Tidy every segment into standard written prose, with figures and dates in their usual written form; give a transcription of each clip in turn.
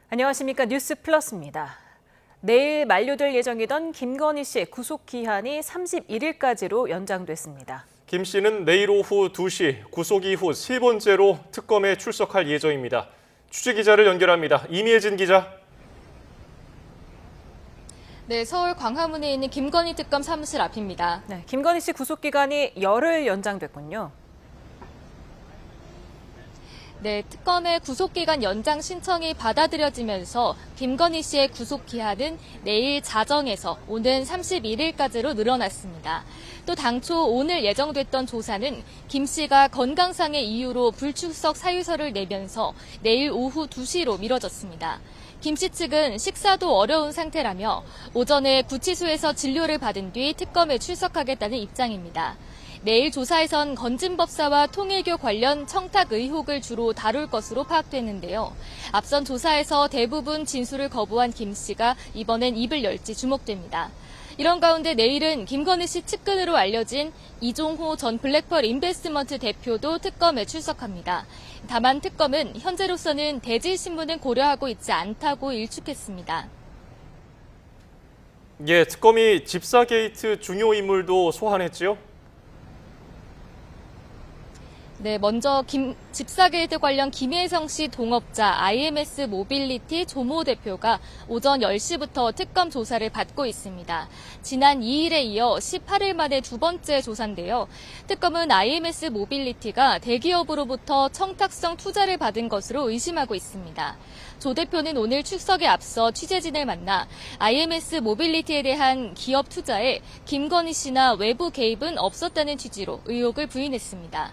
안녕하십니까. 뉴스 플러스입니다. 내일 만료될 예정이던 김건희 씨의 구속 기한이 31일까지로 연장됐습니다. 김 씨는 내일 오후 2시 구속 이후 세 번째로 특검에 출석할 예정입니다. 취재기자를 연결합니다. 이미혜진 기자. 네, 서울 광화문에 있는 김건희 특검 사무실 앞입니다. 네, 김건희 씨 구속 기간이 열흘 연장됐군요. 네, 특검의 구속기간 연장 신청이 받아들여지면서 김건희 씨의 구속기한은 내일 자정에서 오는 31일까지로 늘어났습니다. 또 당초 오늘 예정됐던 조사는 김 씨가 건강상의 이유로 불출석 사유서를 내면서 내일 오후 2시로 미뤄졌습니다. 김 씨 측은 식사도 어려운 상태라며 오전에 구치소에서 진료를 받은 뒤 특검에 출석하겠다는 입장입니다. 내일 조사에선 건진법사와 통일교 관련 청탁 의혹을 주로 다룰 것으로 파악됐는데요. 앞선 조사에서 대부분 진술을 거부한 김 씨가 이번엔 입을 열지 주목됩니다. 이런 가운데 내일은 김건희 씨 측근으로 알려진 이종호 전 블랙펄 인베스트먼트 대표도 특검에 출석합니다. 다만 특검은 현재로서는 대질 신문은 고려하고 있지 않다고 일축했습니다. 예, 특검이 집사 게이트 중요 인물도 소환했지요? 네, 먼저 집사 게이트 관련 김혜성 씨 동업자 IMS 모빌리티 조모 대표가 오전 10시부터 특검 조사를 받고 있습니다. 지난 2일에 이어 18일 만에 두 번째 조사인데요. 특검은 IMS 모빌리티가 대기업으로부터 청탁성 투자를 받은 것으로 의심하고 있습니다. 조 대표는 오늘 출석에 앞서 취재진을 만나 IMS 모빌리티에 대한 기업 투자에 김건희 씨나 외부 개입은 없었다는 취지로 의혹을 부인했습니다.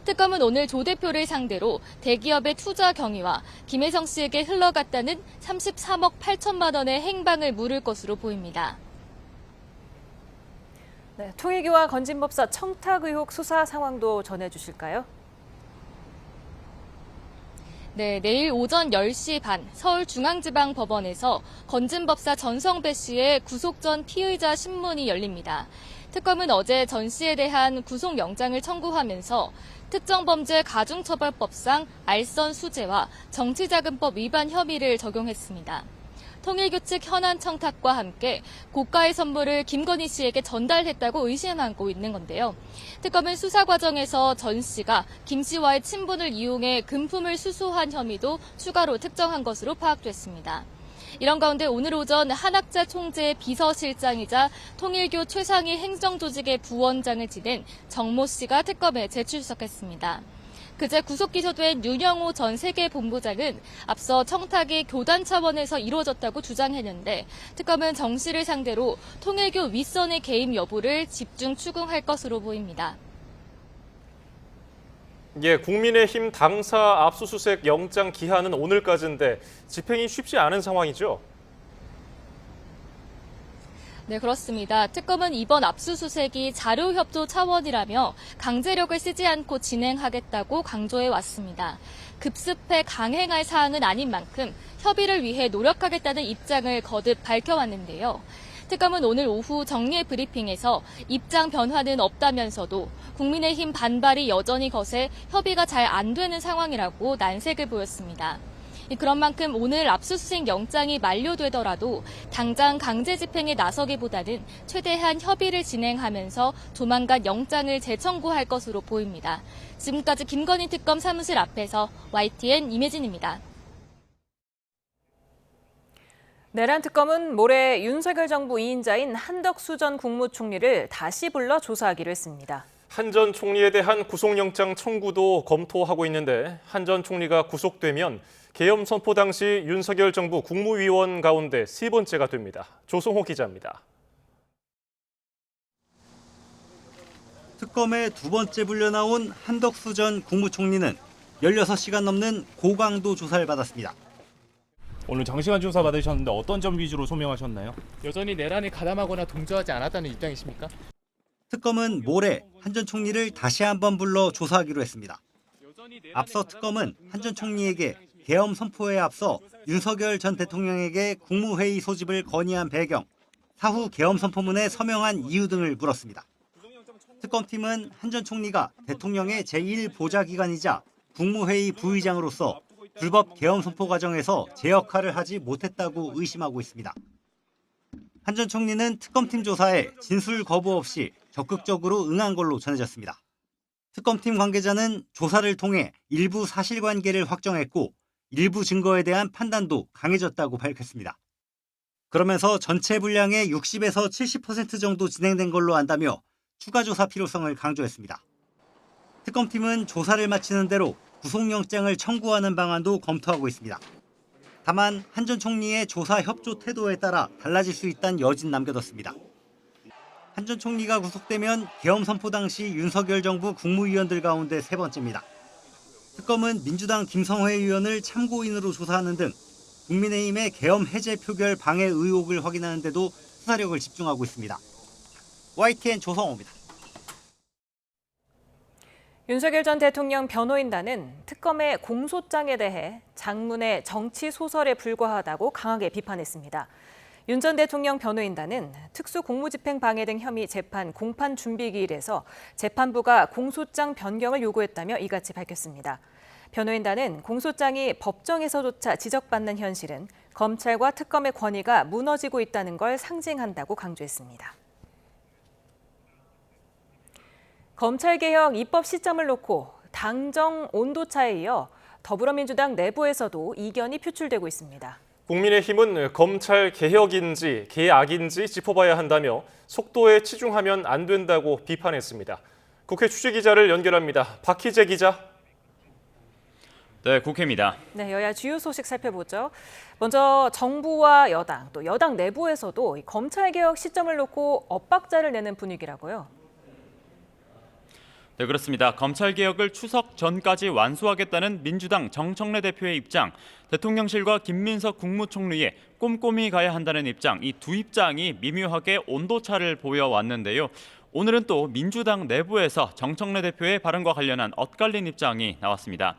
특검은 오늘 조 대표를 상대로 대기업의 투자 경위와 김혜성 씨에게 흘러갔다는 33억 8천만 원의 행방을 물을 것으로 보입니다. 네, 통일교와 건진법사 청탁 의혹 수사 상황도 전해주실까요? 네, 내일 오전 10시 반 서울중앙지방법원에서 건진법사 전성배 씨의 구속 전 피의자 신문이 열립니다. 특검은 어제 전 씨에 대한 구속영장을 청구하면서 특정범죄 가중처벌법상 알선 수재와 정치자금법 위반 혐의를 적용했습니다. 통일교 측 현안 청탁과 함께 고가의 선물을 김건희 씨에게 전달했다고 의심하고 있는 건데요. 특검은 수사 과정에서 전 씨가 김 씨와의 친분을 이용해 금품을 수수한 혐의도 추가로 특정한 것으로 파악됐습니다. 이런 가운데 오늘 오전 한학자 총재의 비서실장이자 통일교 최상위 행정조직의 부원장을 지낸 정모 씨가 특검에 재출석했습니다. 그제 구속 기소된 윤영호 전 세계본부장은 앞서 청탁이 교단 차원에서 이루어졌다고 주장했는데 특검은 정 씨를 상대로 통일교 윗선의 개입 여부를 집중 추궁할 것으로 보입니다. 예, 국민의힘 당사 압수수색 영장 기한은 오늘까지인데 집행이 쉽지 않은 상황이죠? 네, 그렇습니다. 특검은 이번 압수수색이 자료협조 차원이라며 강제력을 쓰지 않고 진행하겠다고 강조해 왔습니다. 급습해 강행할 사항은 아닌 만큼 협의를 위해 노력하겠다는 입장을 거듭 밝혀왔는데요. 특검은 오늘 오후 정례 브리핑에서 입장 변화는 없다면서도 국민의힘 반발이 여전히 거세 협의가 잘 안 되는 상황이라고 난색을 보였습니다. 그런 만큼 오늘 압수수색 영장이 만료되더라도 당장 강제 집행에 나서기보다는 최대한 협의를 진행하면서 조만간 영장을 재청구할 것으로 보입니다. 지금까지 김건희 특검 사무실 앞에서 YTN 임혜진입니다. 내란 특검은 모레 윤석열 정부 2인자인 한덕수 전 국무총리를 다시 불러 조사하기로 했습니다. 한 전 총리에 대한 구속영장 청구도 검토하고 있는데 한 전 총리가 구속되면 계엄 선포 당시 윤석열 정부 국무위원 가운데 세 번째가 됩니다. 조성호 기자입니다. 특검에 두 번째 불려 나온 한덕수 전 국무총리는 16시간 넘는 고강도 조사를 받았습니다. 오늘 장시간 조사 받으셨는데 어떤 점 위주로 소명하셨나요? 여전히 내란에 가담하거나 동조하지 않았다는 입장이십니까? 특검은 모레 한 전 총리를 다시 한번 불러 조사하기로 했습니다. 앞서 특검은 한 전 총리에게 계엄 선포에 앞서 윤석열 전 대통령에게 국무회의 소집을 건의한 배경, 사후 계엄 선포문에 서명한 이유 등을 물었습니다. 특검팀은 한 전 총리가 대통령의 제1보좌기관이자 국무회의 부의장으로서 불법 계엄 선포 과정에서 제 역할을 하지 못했다고 의심하고 있습니다. 한 전 총리는 특검팀 조사에 진술 거부 없이 적극적으로 응한 걸로 전해졌습니다. 특검팀 관계자는 조사를 통해 일부 사실관계를 확정했고 일부 증거에 대한 판단도 강해졌다고 밝혔습니다. 그러면서 전체 분량의 60에서 70% 정도 진행된 걸로 안다며 추가 조사 필요성을 강조했습니다. 특검팀은 조사를 마치는 대로 구속영장을 청구하는 방안도 검토하고 있습니다. 다만 한 전 총리의 조사 협조 태도에 따라 달라질 수 있다는 여진 남겨뒀습니다. 한 전 총리가 구속되면 계엄 선포 당시 윤석열 정부 국무위원들 가운데 세 번째입니다. 특검은 민주당 김성회 의원을 참고인으로 조사하는 등 국민의힘의 계엄 해제 표결 방해 의혹을 확인하는 데도 수사력을 집중하고 있습니다. YTN 조성호입니다. 윤석열 전 대통령 변호인단은 특검의 공소장에 대해 장문의 정치 소설에 불과하다고 강하게 비판했습니다. 윤 전 대통령 변호인단은 특수공무집행 방해 등 혐의 재판 공판 준비 기일에서 재판부가 공소장 변경을 요구했다며 이같이 밝혔습니다. 변호인단은 공소장이 법정에서조차 지적받는 현실은 검찰과 특검의 권위가 무너지고 있다는 걸 상징한다고 강조했습니다. 검찰개혁 입법 시점을 놓고 당정 온도차에 이어 더불어민주당 내부에서도 이견이 표출되고 있습니다. 국민의힘은 검찰 개혁인지 개악인지 짚어봐야 한다며 속도에 치중하면 안 된다고 비판했습니다. 국회 취재기자를 연결합니다. 박희재 기자. 네, 국회입니다. 네, 여야 주요 소식 살펴보죠. 먼저 정부와 여당, 또 여당 내부에서도 검찰개혁 시점을 놓고 엇박자를 내는 분위기라고요. 네, 그렇습니다. 검찰개혁을 추석 전까지 완수하겠다는 민주당 정청래 대표의 입장, 대통령실과 김민석 국무총리의 꼼꼼히 가야 한다는 입장, 이 두 입장이 미묘하게 온도차를 보여왔는데요. 오늘은 또 민주당 내부에서 정청래 대표의 발언과 관련한 엇갈린 입장이 나왔습니다.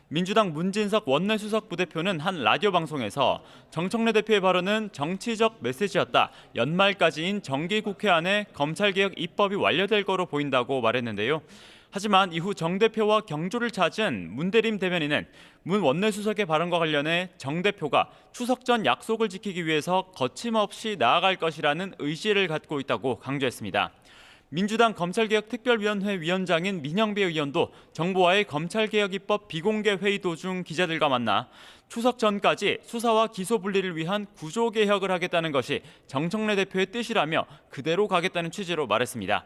민주당 문진석 원내수석 부대표는 한 라디오 방송에서 정청래 대표의 발언은 정치적 메시지였다. 연말까지인 정기국회 안에 검찰개혁 입법이 완료될 거로 보인다고 말했는데요. 하지만 이후 정 대표와 경조를 찾은 문대림 대변인은 문 원내수석의 발언과 관련해 정 대표가 추석 전 약속을 지키기 위해서 거침없이 나아갈 것이라는 의지를 갖고 있다고 강조했습니다. 민주당 검찰개혁특별위원회 위원장인 민영배 의원도 정부와의 검찰개혁 입법 비공개 회의 도중 기자들과 만나 추석 전까지 수사와 기소 분리를 위한 구조개혁을 하겠다는 것이 정청래 대표의 뜻이라며 그대로 가겠다는 취지로 말했습니다.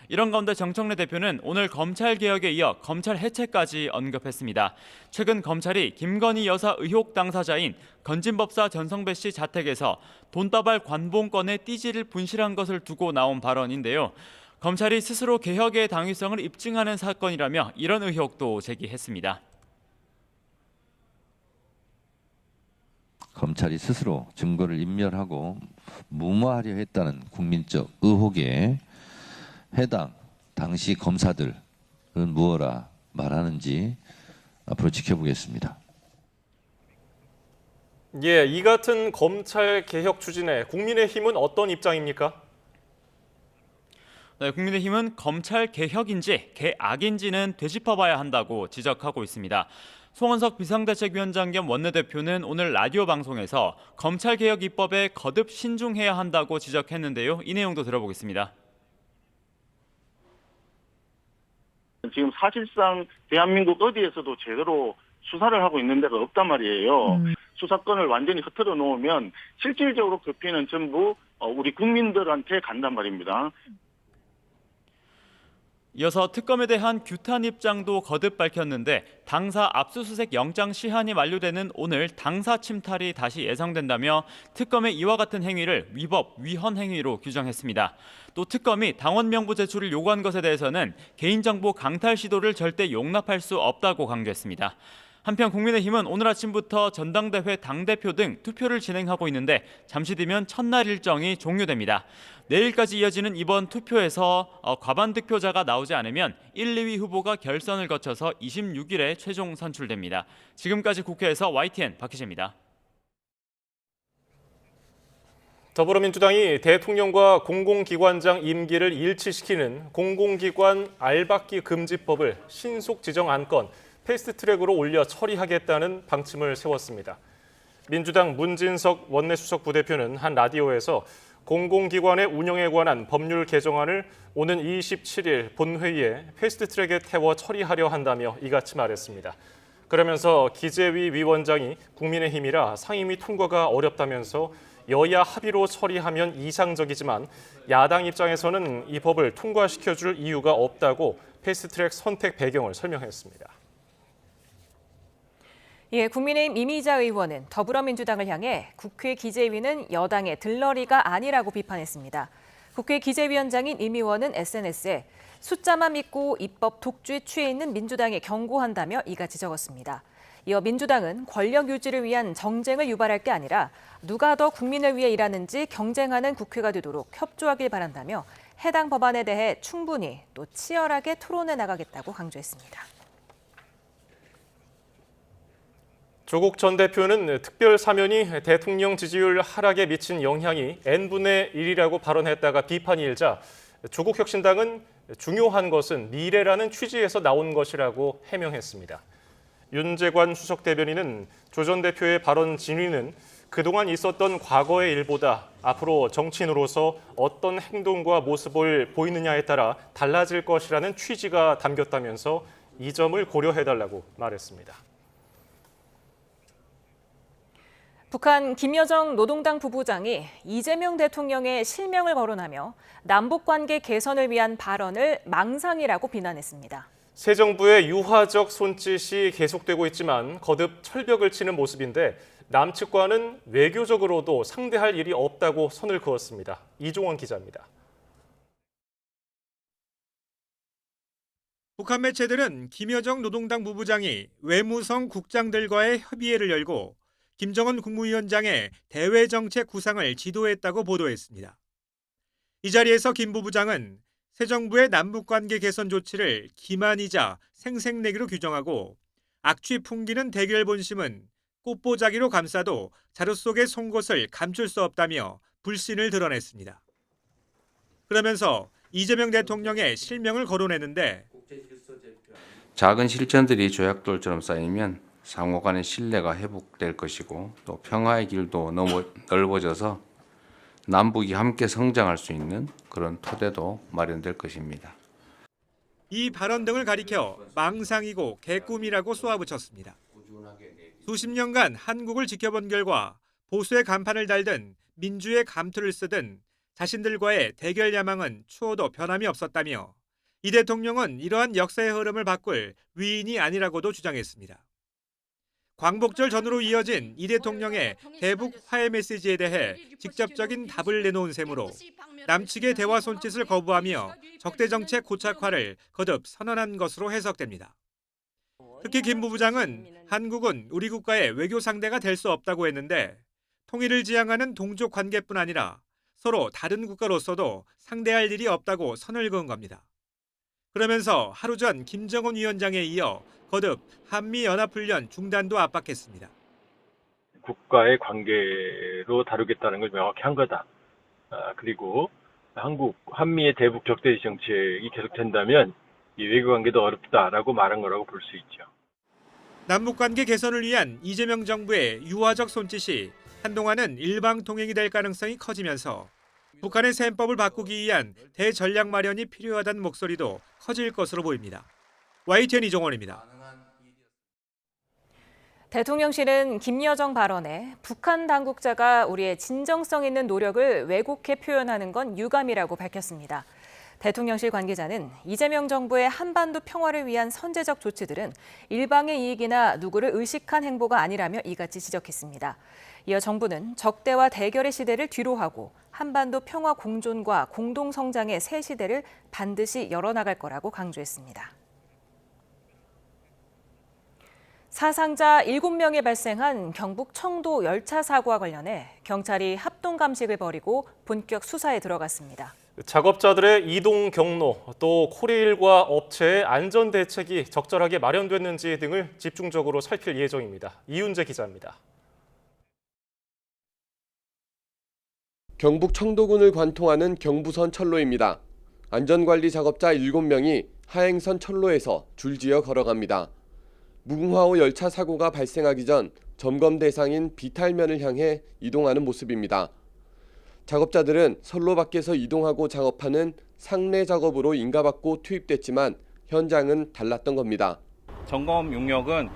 이런 가운데 정청래 대표는 오늘 검찰개혁에 이어 검찰 해체까지 언급했습니다. 최근 검찰이 김건희 여사 의혹 당사자인 건진법사 전성배 씨 자택에서 돈다발 관봉권의 띠지를 분실한 것을 두고 나온 발언인데요. 검찰이 스스로 개혁의 당위성을 입증하는 사건이라며 이런 의혹도 제기했습니다. 검찰이 스스로 증거를 인멸하고 무마하려 했다는 국민적 의혹에 해당 당시 검사들은 무엇라 말하는지 앞으로 지켜보겠습니다. 예, 이 같은 검찰 개혁 추진에 국민의힘은 어떤 입장입니까? 네, 국민의힘은 검찰 개혁인지 개악인지는 되짚어봐야 한다고 지적하고 있습니다. 송원석 비상대책위원장 겸 원내대표는 오늘 라디오 방송에서 검찰개혁 입법에 거듭 신중해야 한다고 지적했는데요. 이 내용도 들어보겠습니다. 지금 사실상 대한민국 어디에서도 제대로 수사를 하고 있는 데가 없단 말이에요. 수사권을 완전히 흐트러 놓으면 실질적으로 그 피해는 전부 우리 국민들한테 간단 말입니다. 이어서 특검에 대한 규탄 입장도 거듭 밝혔는데 당사 압수수색 영장 시한이 만료되는 오늘 당사 침탈이 다시 예상된다며 특검의 이와 같은 행위를 위법, 위헌 행위로 규정했습니다. 또 특검이 당원 명부 제출을 요구한 것에 대해서는 개인정보 강탈 시도를 절대 용납할 수 없다고 강조했습니다. 한편 국민의힘은 오늘 아침부터 전당대회 당대표 등 투표를 진행하고 있는데 잠시 뒤면 첫날 일정이 종료됩니다. 내일까지 이어지는 이번 투표에서 과반 득표자가 나오지 않으면 1, 2위 후보가 결선을 거쳐서 26일에 최종 선출됩니다. 지금까지 국회에서 YTN 박희재입니다. 더불어민주당이 대통령과 공공기관장 임기를 일치시키는 공공기관 알박기 금지법을 신속 지정 안건 패스트트랙으로 올려 처리하겠다는 방침을 세웠습니다. 민주당 문진석 원내수석 부대표는 한 라디오에서 공공기관의 운영에 관한 법률 개정안을 오는 27일 본회의에 패스트트랙에 태워 처리하려 한다며 이같이 말했습니다. 그러면서 기재위 위원장이 국민의힘이라 상임위 통과가 어렵다면서 여야 합의로 처리하면 이상적이지만 야당 입장에서는 이 법을 통과시켜줄 이유가 없다고 패스트트랙 선택 배경을 설명했습니다. 예, 국민의힘 이미자 의원은 더불어민주당을 향해 국회 기재위는 여당의 들러리가 아니라고 비판했습니다. 국회 기재위원장인 임 의원은 SNS에 숫자만 믿고 입법 독주에 취해 있는 민주당에 경고한다며 이같이 적었습니다. 이어 민주당은 권력 유지를 위한 정쟁을 유발할 게 아니라 누가 더 국민을 위해 일하는지 경쟁하는 국회가 되도록 협조하길 바란다며 해당 법안에 대해 충분히 또 치열하게 토론해 나가겠다고 강조했습니다. 조국 전 대표는 특별 사면이 대통령 지지율 하락에 미친 영향이 n분의 1이라고 발언했다가 비판이 일자 조국 혁신당은 중요한 것은 미래라는 취지에서 나온 것이라고 해명했습니다. 윤재관 수석 대변인은 조 전 대표의 발언 진위는 그동안 있었던 과거의 일보다 앞으로 정치인으로서 어떤 행동과 모습을 보이느냐에 따라 달라질 것이라는 취지가 담겼다면서 이 점을 고려해달라고 말했습니다. 북한 김여정 노동당 부부장이 이재명 대통령의 실명을 거론하며 남북관계 개선을 위한 발언을 망상이라고 비난했습니다. 새 정부의 유화적 손짓이 계속되고 있지만 거듭 철벽을 치는 모습인데 남측과는 외교적으로도 상대할 일이 없다고 선을 그었습니다. 이종원 기자입니다. 북한 매체들은 김여정 노동당 부부장이 외무성 국장들과의 협의회를 열고 김정은 국무위원장의 대외정책 구상을 지도했다고 보도했습니다. 이 자리에서 김 부부장은 새 정부의 남북관계 개선 조치를 기만이자 생색내기로 규정하고 악취 풍기는 대결 본심은 꽃보자기로 감싸도 자루 속의 송곳을 감출 수 없다며 불신을 드러냈습니다. 그러면서 이재명 대통령의 실명을 거론했는데 작은 실천들이 조약돌처럼 쌓이면 상호 간의 신뢰가 회복될 것이고 또 평화의 길도 넓어져서 남북이 함께 성장할 수 있는 그런 토대도 마련될 것입니다. 이 발언 등을 가리켜 망상이고 개꿈이라고 쏘아붙였습니다. 수십 년간 한국을 지켜본 결과 보수의 간판을 달든 민주의 감투를 쓰든 자신들과의 대결 야망은 추호도 변함이 없었다며 이 대통령은 이러한 역사의 흐름을 바꿀 위인이 아니라고도 주장했습니다. 광복절 전후로 이어진 이 대통령의 대북 화해 메시지에 대해 직접적인 답을 내놓은 셈으로 남측의 대화 손짓을 거부하며 적대 정책 고착화를 거듭 선언한 것으로 해석됩니다. 특히 김 부부장은 한국은 우리 국가의 외교 상대가 될 수 없다고 했는데 통일을 지향하는 동족 관계뿐 아니라 서로 다른 국가로서도 상대할 일이 없다고 선을 그은 겁니다. 그러면서 하루 전 김정은 위원장에 이어 거듭 한미연합훈련 중단도 압박했습니다. 국가의 관계로 다루겠다는 걸 명확히 한 거다. 그리고 한미의 대북 적대시 정책이 계속된다면 이 외교관계도 어렵다라고 말한 거라고 볼 수 있죠. 남북관계 개선을 위한 이재명 정부의 유화적 손짓이 한동안은 일방통행이 될 가능성이 커지면서 북한의 셈법을 바꾸기 위한 대전략 마련이 필요하다는 목소리도 커질 것으로 보입니다. YTN 이종원입니다. 대통령실은 김여정 발언에 북한 당국자가 우리의 진정성 있는 노력을 왜곡해 표현하는 건 유감이라고 밝혔습니다. 대통령실 관계자는 이재명 정부의 한반도 평화를 위한 선제적 조치들은 일방의 이익이나 누구를 의식한 행보가 아니라며 이같이 지적했습니다. 이어 정부는 적대와 대결의 시대를 뒤로하고 한반도 평화 공존과 공동 성장의 새 시대를 반드시 열어나갈 거라고 강조했습니다. 사상자 7명이 발생한 경북 청도 열차 사고와 관련해 경찰이 합동 감식을 벌이고 본격 수사에 들어갔습니다. 작업자들의 이동 경로, 또 코레일과 업체의 안전 대책이 적절하게 마련됐는지 등을 집중적으로 살필 예정입니다. 이윤재 기자입니다. 경북 청도군을 관통하는 경부선 철로입니다. 안전관리 작업자 7명이 하행선 철로에서 줄지어 걸어갑니다. 무궁화호 열차 사고가 발생하기 전 점검 대상인 비탈면을 향해 이동하는 모습입니다. 작업자들은 선로 밖에서 이동하고 작업하는 상례 작업으로 인가받고 투입됐지만 현장은 달랐던 겁니다. 점검 용역은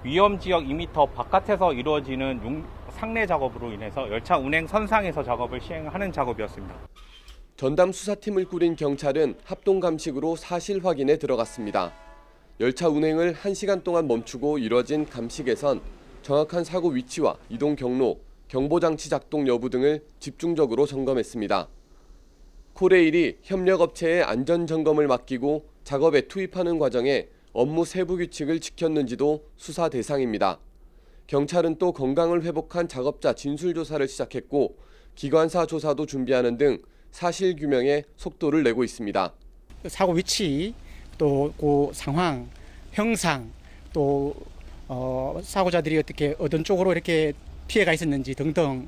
위험 지역 2m 바깥에서 이루어지는 상례 작업으로 인해서 열차 운행 선상에서 작업을 시행하는 작업이었습니다. 전담 수사팀을 꾸린 경찰은 합동 감식으로 사실 확인에 들어갔습니다. 열차 운행을 1시간 동안 멈추고 이뤄진 감식에선 정확한 사고 위치와 이동 경로, 경보장치 작동 여부 등을 집중적으로 점검했습니다. 코레일이 협력업체에 안전점검을 맡기고 작업에 투입하는 과정에 업무 세부 규칙을 지켰는지도 수사 대상입니다. 경찰은 또 건강을 회복한 작업자 진술 조사를 시작했고 기관사 조사도 준비하는 등 사실규명에 속도를 내고 있습니다. 사고 위치, 또 그 상황, 형상, 또 사고자들이 어떻게 어떤 쪽으로 이렇게 피해가 있었는지 등등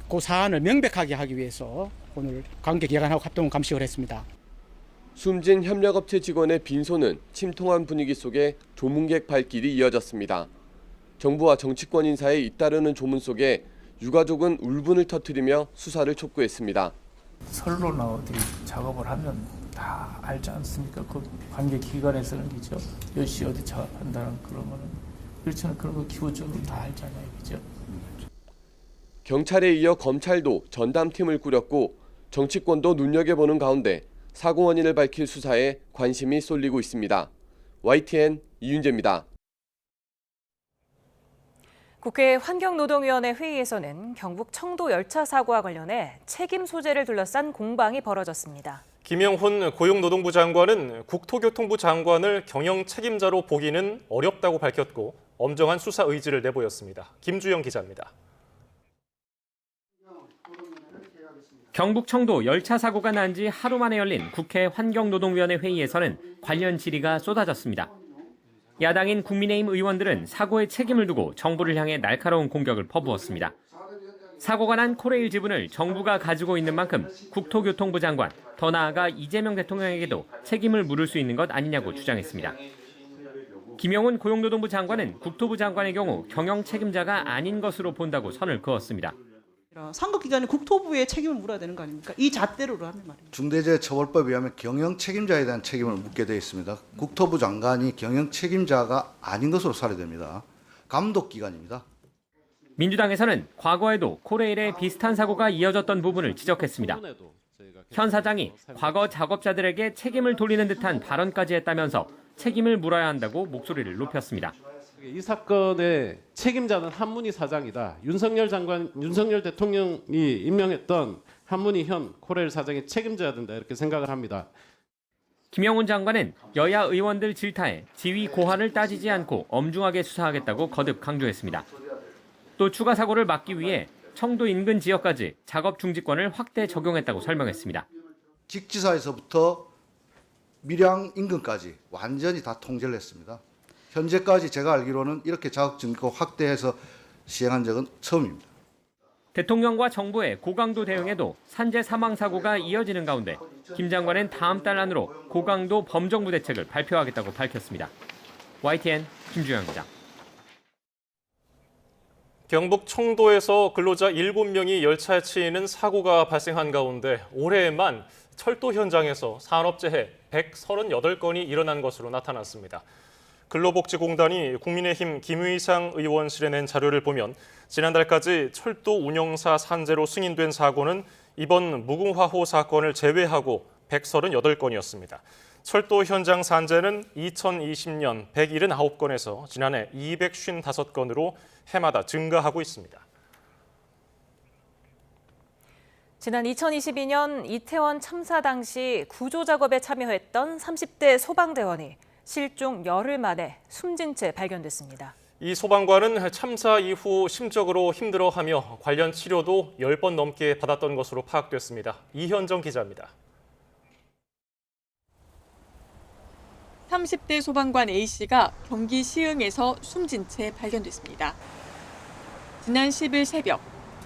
그 사안을 명백하게 하기 위해서 오늘 관계기관하고 합동 감식을 했습니다. 숨진 협력업체 직원의 빈소는 침통한 분위기 속에 조문객 발길이 이어졌습니다. 정부와 정치권 인사의 잇따르는 조문 속에 유가족은 울분을 터뜨리며 수사를 촉구했습니다. 선로나 어디 작업을 하면 다 알지 않습니까? 그 관계 기관에서는 그죠? 몇 시 어디 작업한다는 그런 거는 그렇잖아요. 그런 거 기본적으로 다 알잖아요, 그죠? 경찰에 이어 검찰도 전담팀을 꾸렸고 정치권도 눈여겨보는 가운데 사고 원인을 밝힐 수사에 관심이 쏠리고 있습니다. YTN 이윤재입니다. 국회 환경노동위원회 회의에서는 경북 청도 열차 사고와 관련해 책임 소재를 둘러싼 공방이 벌어졌습니다. 김영훈 고용노동부 장관은 국토교통부 장관을 경영 책임자로 보기는 어렵다고 밝혔고 엄정한 수사 의지를 내보였습니다. 김주영 기자입니다. 경북 청도 열차 사고가 난 지 하루 만에 열린 국회 환경노동위원회 회의에서는 관련 질의가 쏟아졌습니다. 야당인 국민의힘 의원들은 사고에 책임을 두고 정부를 향해 날카로운 공격을 퍼부었습니다. 사고가 난 코레일 지분을 정부가 가지고 있는 만큼 국토교통부 장관, 더 나아가 이재명 대통령에게도 책임을 물을 수 있는 것 아니냐고 주장했습니다. 김영훈 고용노동부 장관은 국토부 장관의 경우 경영 책임자가 아닌 것으로 본다고 선을 그었습니다. 상급기관이 국토부에 책임을 물어야 되는 거 아닙니까? 이 잣대로를 하면 말입니다. 중대재해처벌법에 의하면 경영 책임자에 대한 책임을 묻게 되어 있습니다. 국토부 장관이 경영 책임자가 아닌 것으로 사례됩니다. 감독기관입니다. 민주당에서는 과거에도 코레일에 비슷한 사고가 이어졌던 부분을 지적했습니다. 현 사장이 과거 작업자들에게 책임을 돌리는 듯한 발언까지 했다면서 책임을 물어야 한다고 목소리를 높였습니다. 이 사건의 책임자는 한문희 사장이다. 윤석열 대통령이 임명했던 한문희 현 코레일 사장이 책임져야 된다 이렇게 생각을 합니다. 김영훈 장관은 여야 의원들 질타에 지위 고하를 따지지 않고 엄중하게 수사하겠다고 거듭 강조했습니다. 또 추가 사고를 막기 위해 청도 인근 지역까지 작업 중지권을 확대 적용했다고 설명했습니다. 직지사에서부터 밀양 인근까지 완전히 다 통제를 했습니다. 현재까지 제가 알기로는 이렇게 작업 중지권 확대해서 시행한 적은 처음입니다. 대통령과 정부의 고강도 대응에도 산재 사망 사고가 이어지는 가운데 김 장관은 다음 달 안으로 고강도 범정부 대책을 발표하겠다고 밝혔습니다. YTN 김주영입니다. 경북 청도에서 근로자 7명이 열차에 치이는 사고가 발생한 가운데 올해에만 철도 현장에서 산업재해 138건이 일어난 것으로 나타났습니다. 근로복지공단이 국민의힘 김의상 의원실에 낸 자료를 보면 지난달까지 철도 운영사 산재로 승인된 사고는 이번 무궁화호 사건을 제외하고 138건이었습니다. 철도 현장 산재는 2020년 179건에서 지난해 255건으로 해마다 증가하고 있습니다. 지난 2022년 이태원 참사 당시 구조 작업에 참여했던 30대 소방대원이 실종 열흘 만에 숨진 채 발견됐습니다. 이 소방관은 참사 이후 심적으로 힘들어하며 관련 치료도 10번 넘게 받았던 것으로 파악됐습니다. 이현정 기자입니다. 30대 소방관 A씨가 경기 시흥에서 숨진 채 발견됐습니다. 지난 10일 새벽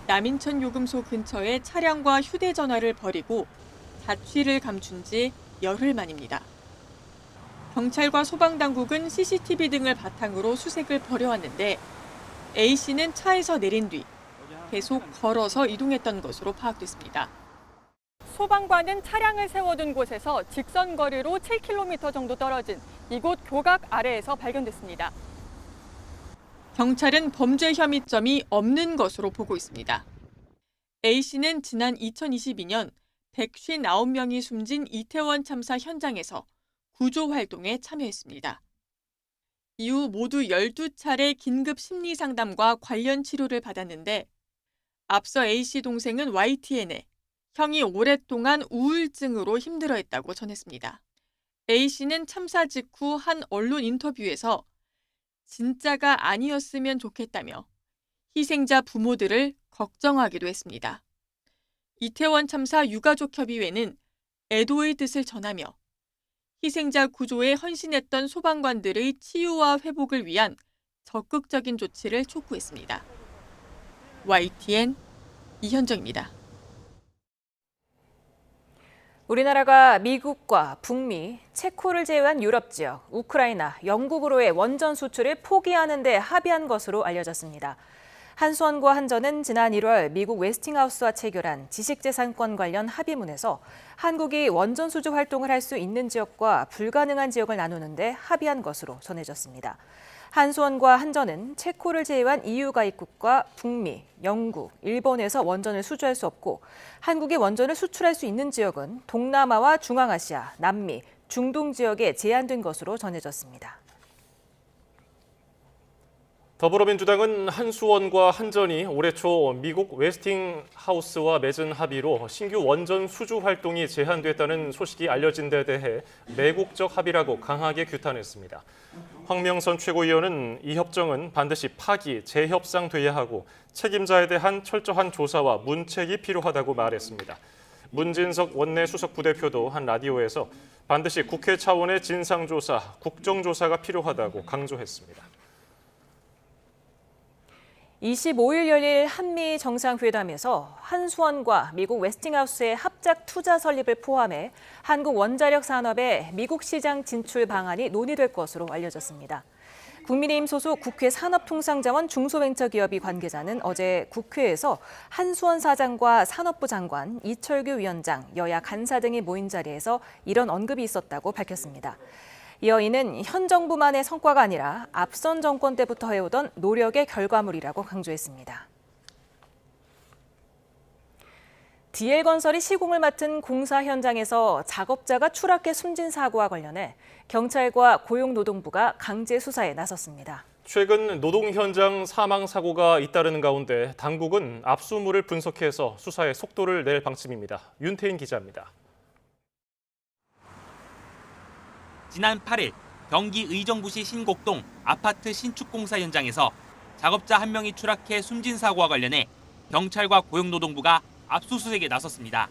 남인천 요금소 근처에 차량과 휴대전화를 버리고 자취를 감춘 지 열흘 만입니다. 경찰과 소방당국은 CCTV 등을 바탕으로 수색을 벌여왔는데 A씨는 차에서 내린 뒤 계속 걸어서 이동했던 것으로 파악됐습니다. 소방관은 차량을 세워둔 곳에서 직선 거리로 7km 정도 떨어진 이곳 교각 아래에서 발견됐습니다. 경찰은 범죄 혐의점이 없는 것으로 보고 있습니다. A씨는 지난 2022년 159명이 숨진 이태원 참사 현장에서 구조 활동에 참여했습니다. 이후 모두 12차례 긴급 심리 상담과 관련 치료를 받았는데 앞서 A씨 동생은 YTN에 형이 오랫동안 우울증으로 힘들어했다고 전했습니다. A씨는 참사 직후 한 언론 인터뷰에서 진짜가 아니었으면 좋겠다며 희생자 부모들을 걱정하기도 했습니다. 이태원 참사 유가족협의회는 애도의 뜻을 전하며 희생자 구조에 헌신했던 소방관들의 치유와 회복을 위한 적극적인 조치를 촉구했습니다. YTN 이현정입니다. 우리나라가 미국과 북미, 체코를 제외한 유럽 지역, 우크라이나, 영국으로의 원전 수출을 포기하는 데 합의한 것으로 알려졌습니다. 한수원과 한전은 지난 1월 미국 웨스팅하우스와 체결한 지식재산권 관련 합의문에서 한국이 원전 수주 활동을 할 수 있는 지역과 불가능한 지역을 나누는 데 합의한 것으로 전해졌습니다. 한수원과 한전은 체코를 제외한 EU 가입국과 북미, 영국, 일본에서 원전을 수주할 수 없고 한국이 원전을 수출할 수 있는 지역은 동남아와 중앙아시아, 남미, 중동 지역에 제한된 것으로 전해졌습니다. 더불어민주당은 한수원과 한전이 올해 초 미국 웨스팅하우스와 맺은 합의로 신규 원전 수주 활동이 제한됐다는 소식이 알려진 데 대해 매국적 합의라고 강하게 규탄했습니다. 황명선 최고위원은 이 협정은 반드시 파기, 재협상돼야 하고 책임자에 대한 철저한 조사와 문책이 필요하다고 말했습니다. 문진석 원내 수석 부대표도 한 라디오에서 반드시 국회 차원의 진상조사, 국정조사가 필요하다고 강조했습니다. 25일 열릴 한미 정상회담에서 한수원과 미국 웨스팅하우스의 합작 투자 설립을 포함해 한국 원자력 산업의 미국 시장 진출 방안이 논의될 것으로 알려졌습니다. 국민의힘 소속 국회 산업통상자원 중소벤처기업이 관계자는 어제 국회에서 한수원 사장과 산업부 장관, 이철규 위원장, 여야 간사 등이 모인 자리에서 이런 언급이 있었다고 밝혔습니다. 이어 이는 현 정부만의 성과가 아니라 앞선 정권 때부터 해오던 노력의 결과물이라고 강조했습니다. DL건설이 시공을 맡은 공사 현장에서 작업자가 추락해 숨진 사고와 관련해 경찰과 고용노동부가 강제 수사에 나섰습니다. 최근 노동 현장 사망 사고가 잇따르는 가운데 당국은 압수물을 분석해서 수사에 속도를 낼 방침입니다. 윤태인 기자입니다. 지난 8일 경기 의정부시 신곡동 아파트 신축 공사 현장에서 작업자 한 명이 추락해 숨진 사고와 관련해 경찰과 고용노동부가 압수수색에 나섰습니다.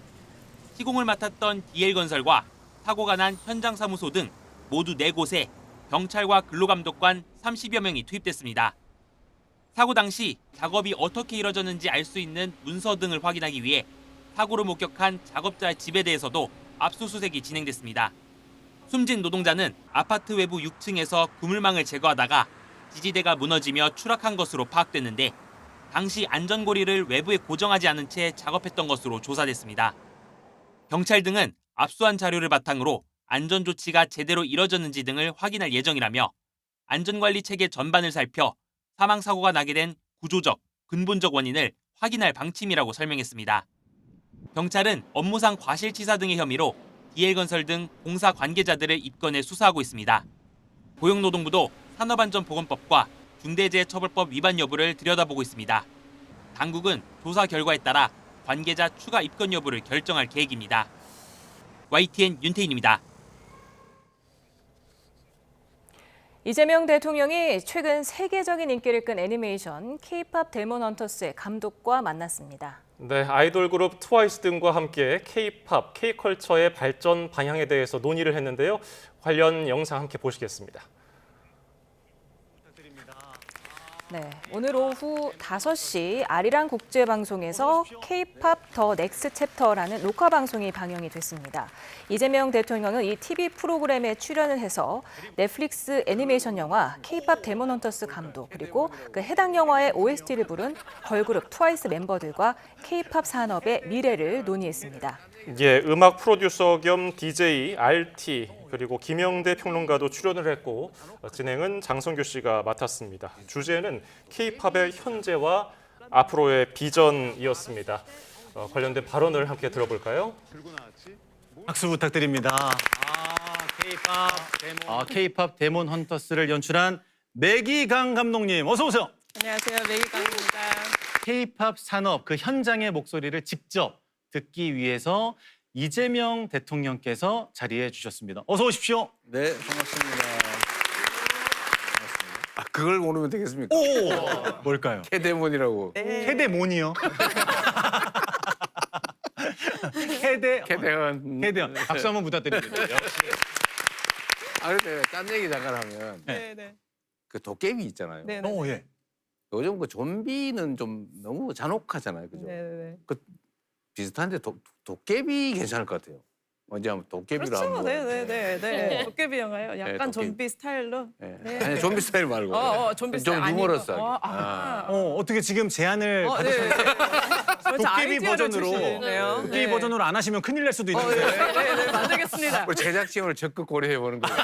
시공을 맡았던 DL건설과 사고가 난 현장 사무소 등 모두 4곳에 경찰과 근로감독관 30여 명이 투입됐습니다. 사고 당시 작업이 어떻게 이뤄졌는지 알 수 있는 문서 등을 확인하기 위해 사고를 목격한 작업자의 집에 대해서도 압수수색이 진행됐습니다. 숨진 노동자는 아파트 외부 6층에서 그물망을 제거하다가 지지대가 무너지며 추락한 것으로 파악됐는데 당시 안전고리를 외부에 고정하지 않은 채 작업했던 것으로 조사됐습니다. 경찰 등은 압수한 자료를 바탕으로 안전조치가 제대로 이뤄졌는지 등을 확인할 예정이라며 안전관리 체계 전반을 살펴 사망사고가 나게 된 구조적, 근본적 원인을 확인할 방침이라고 설명했습니다. 경찰은 업무상 과실치사 등의 혐의로 DL건설 등 공사 관계자들을 입건해 수사하고 있습니다. 고용노동부도 산업안전보건법과 중대재해처벌법 위반 여부를 들여다보고 있습니다. 당국은 조사 결과에 따라 관계자 추가 입건 여부를 결정할 계획입니다. YTN 윤태인입니다. 이재명 대통령이 최근 세계적인 인기를 끈 애니메이션 K-팝 데몬 헌터스의 감독과 만났습니다. 네, 아이돌 그룹 트와이스 등과 함께 K-팝, K-컬처의 발전 방향에 대해서 논의를 했는데요. 관련 영상 함께 보시겠습니다. 네, 오늘 오후 5시 아리랑 국제방송에서 K-팝 더 넥스트 챕터라는 녹화 방송이 방영이 됐습니다. 이재명 대통령은 이 TV 프로그램에 출연을 해서 넷플릭스 애니메이션 영화 K-팝 데몬 헌터스 감독 그리고 그 해당 영화의 OST를 부른 걸그룹 트와이스 멤버들과 K-팝 산업의 미래를 논의했습니다. 예, 음악 프로듀서 겸 DJ, RT 그리고 김영대 평론가도 출연을 했고 진행은 장성규 씨가 맡았습니다. 주제는 K-팝의 현재와 앞으로의 비전이었습니다. 관련된 발언을 함께 들어볼까요? 박수 부탁드립니다. K-팝 데몬 헌터스를 연출한 매기강 감독님 어서 오세요. 안녕하세요. 매기강입니다. K-팝 산업 그 현장의 목소리를 직접 듣기 위해서 이재명 대통령께서 자리해 주셨습니다. 어서 오십시오. 네, 반갑습니다. 그걸 모르면 되겠습니까? 오, 뭘까요? 캐데몬이라고. 캐데몬이요? 캐대헌. 박수 한번 부탁드립니다. 근데 딴 얘기 잠깐 하면 그 도깨비 있잖아요. 예. 요즘 그 좀비는 좀 너무 잔혹하잖아요, 그죠? 그 비슷한데 도깨비 괜찮을 것 같아요. 언제 한번 도깨비로 그렇죠. 한번. 네. 도깨비 영화요. 약간 도깨비. 좀비 스타일로. 네. 아니 좀비 스타일 말고. 좀비 스타일 좀 아니고. 유머러스하게. 어떻게 지금 제안을 도깨비 버전으로 도깨비 버전으로 안 하시면 큰일 날 수도 있는데. 네, 만들겠습니다. 우리 제작진을 적극 고려해 보는 거예요.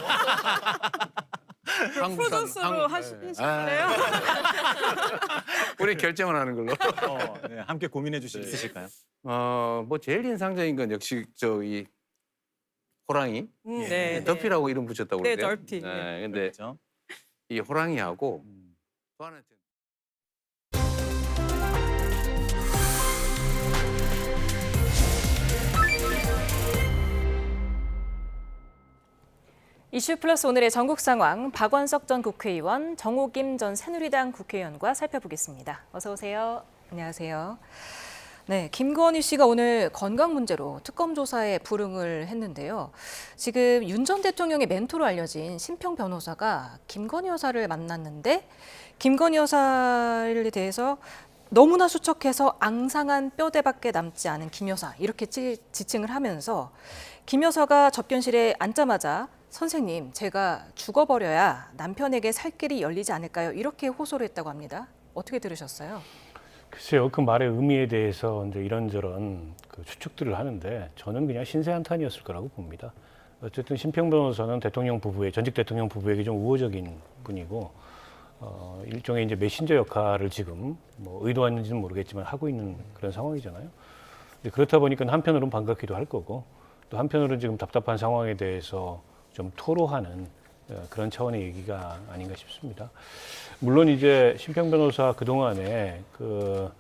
프로듀스로 하실래요? 우리 결정을 하는 걸로. 함께 고민해 주실 수 있으실까요? 뭐 제일 인상적인 건 역시 저기 호랑이. 더피라고 이름 붙였다고 네, 그러대요. 더피. 네, 근데 이 호랑이하고 또 하나 이슈 플러스 오늘의 전국 상황 박원석 전 국회의원, 정호김 전 새누리당 국회의원과 살펴보겠습니다. 어서 오세요. 안녕하세요. 네, 김건희 씨가 오늘 건강 문제로 특검 조사에 불응을 했는데요. 지금 윤 전 대통령의 멘토로 알려진 심평 변호사가 김건희 여사를 만났는데 김건희 여사에 대해서 너무나 수척해서 앙상한 뼈대밖에 남지 않은 김 여사 이렇게 지칭을 하면서 김 여사가 접견실에 앉자마자 선생님, 제가 죽어버려야 남편에게 살 길이 열리지 않을까요? 이렇게 호소를 했다고 합니다. 어떻게 들으셨어요? 글쎄요, 그 말의 의미에 대해서 이제 이런저런 그 추측들을 하는데 저는 그냥 신세한탄이었을 거라고 봅니다. 어쨌든 심평 변호사는 대통령 부부의 전직 대통령 부부에게 좀 우호적인 분이고 일종의 이제 메신저 역할을 지금 뭐 의도했는지는 모르겠지만 하고 있는 그런 상황이잖아요. 근데 그렇다 보니까 한편으로는 반갑기도 할 거고 또 한편으로는 지금 답답한 상황에 대해서 좀 토로하는 그런 차원의 얘기가 아닌가 싶습니다. 물론 이제 심평 변호사 그동안에 그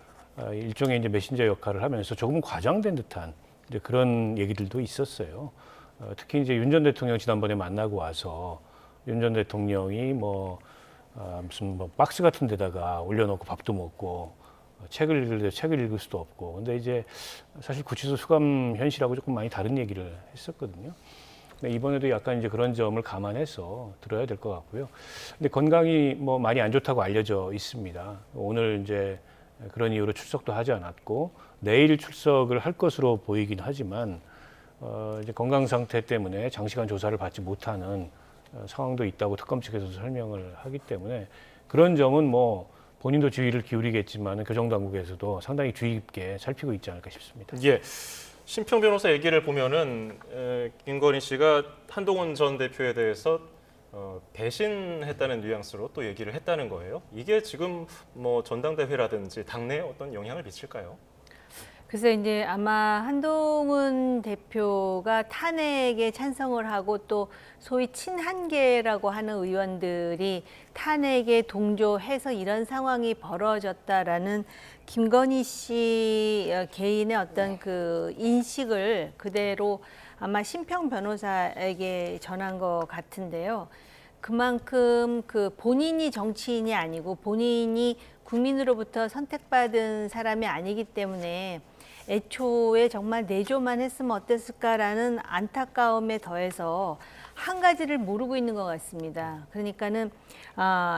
일종의 이제 메신저 역할을 하면서 조금 과장된 듯한 이제 그런 얘기들도 있었어요. 특히 이제 윤 전 대통령 지난번에 만나고 와서 윤 전 대통령이 무슨 박스 같은 데다가 올려놓고 밥도 먹고 책을 읽을 때 책을 읽을 수도 없고 근데 이제 사실 구치소 수감 현실하고 조금 많이 다른 얘기를 했었거든요. 이번에도 약간 이제 그런 점을 감안해서 들어야 될 것 같고요. 근데 건강이 뭐 많이 안 좋다고 알려져 있습니다. 오늘 이제 그런 이유로 출석도 하지 않았고 내일 출석을 할 것으로 보이긴 하지만 이제 건강 상태 때문에 장시간 조사를 받지 못하는 상황도 있다고 특검 측에서 설명을 하기 때문에 그런 점은 뭐 본인도 주의를 기울이겠지만 교정당국에서도 상당히 주의 깊게 살피고 있지 않을까 싶습니다. 예. 심평 변호사 얘기를 보면은 김건희 씨가 한동훈 전 대표에 대해서 배신했다는 뉘앙스로 또 얘기를 했다는 거예요. 이게 지금 뭐 전당대회라든지 당내에 어떤 영향을 미칠까요? 그래서 이제 아마 한동훈 대표가 탄핵에 찬성을 하고 또 소위 친한계라고 하는 의원들이 탄핵에 동조해서 이런 상황이 벌어졌다라는 김건희 씨 개인의 어떤 그 인식을 그대로 아마 심평 변호사에게 전한 것 같은데요. 그만큼 그 본인이 정치인이 아니고 본인이 국민으로부터 선택받은 사람이 아니기 때문에 애초에 정말 내조만 했으면 어땠을까라는 안타까움에 더해서 한 가지를 모르고 있는 것 같습니다. 그러니까는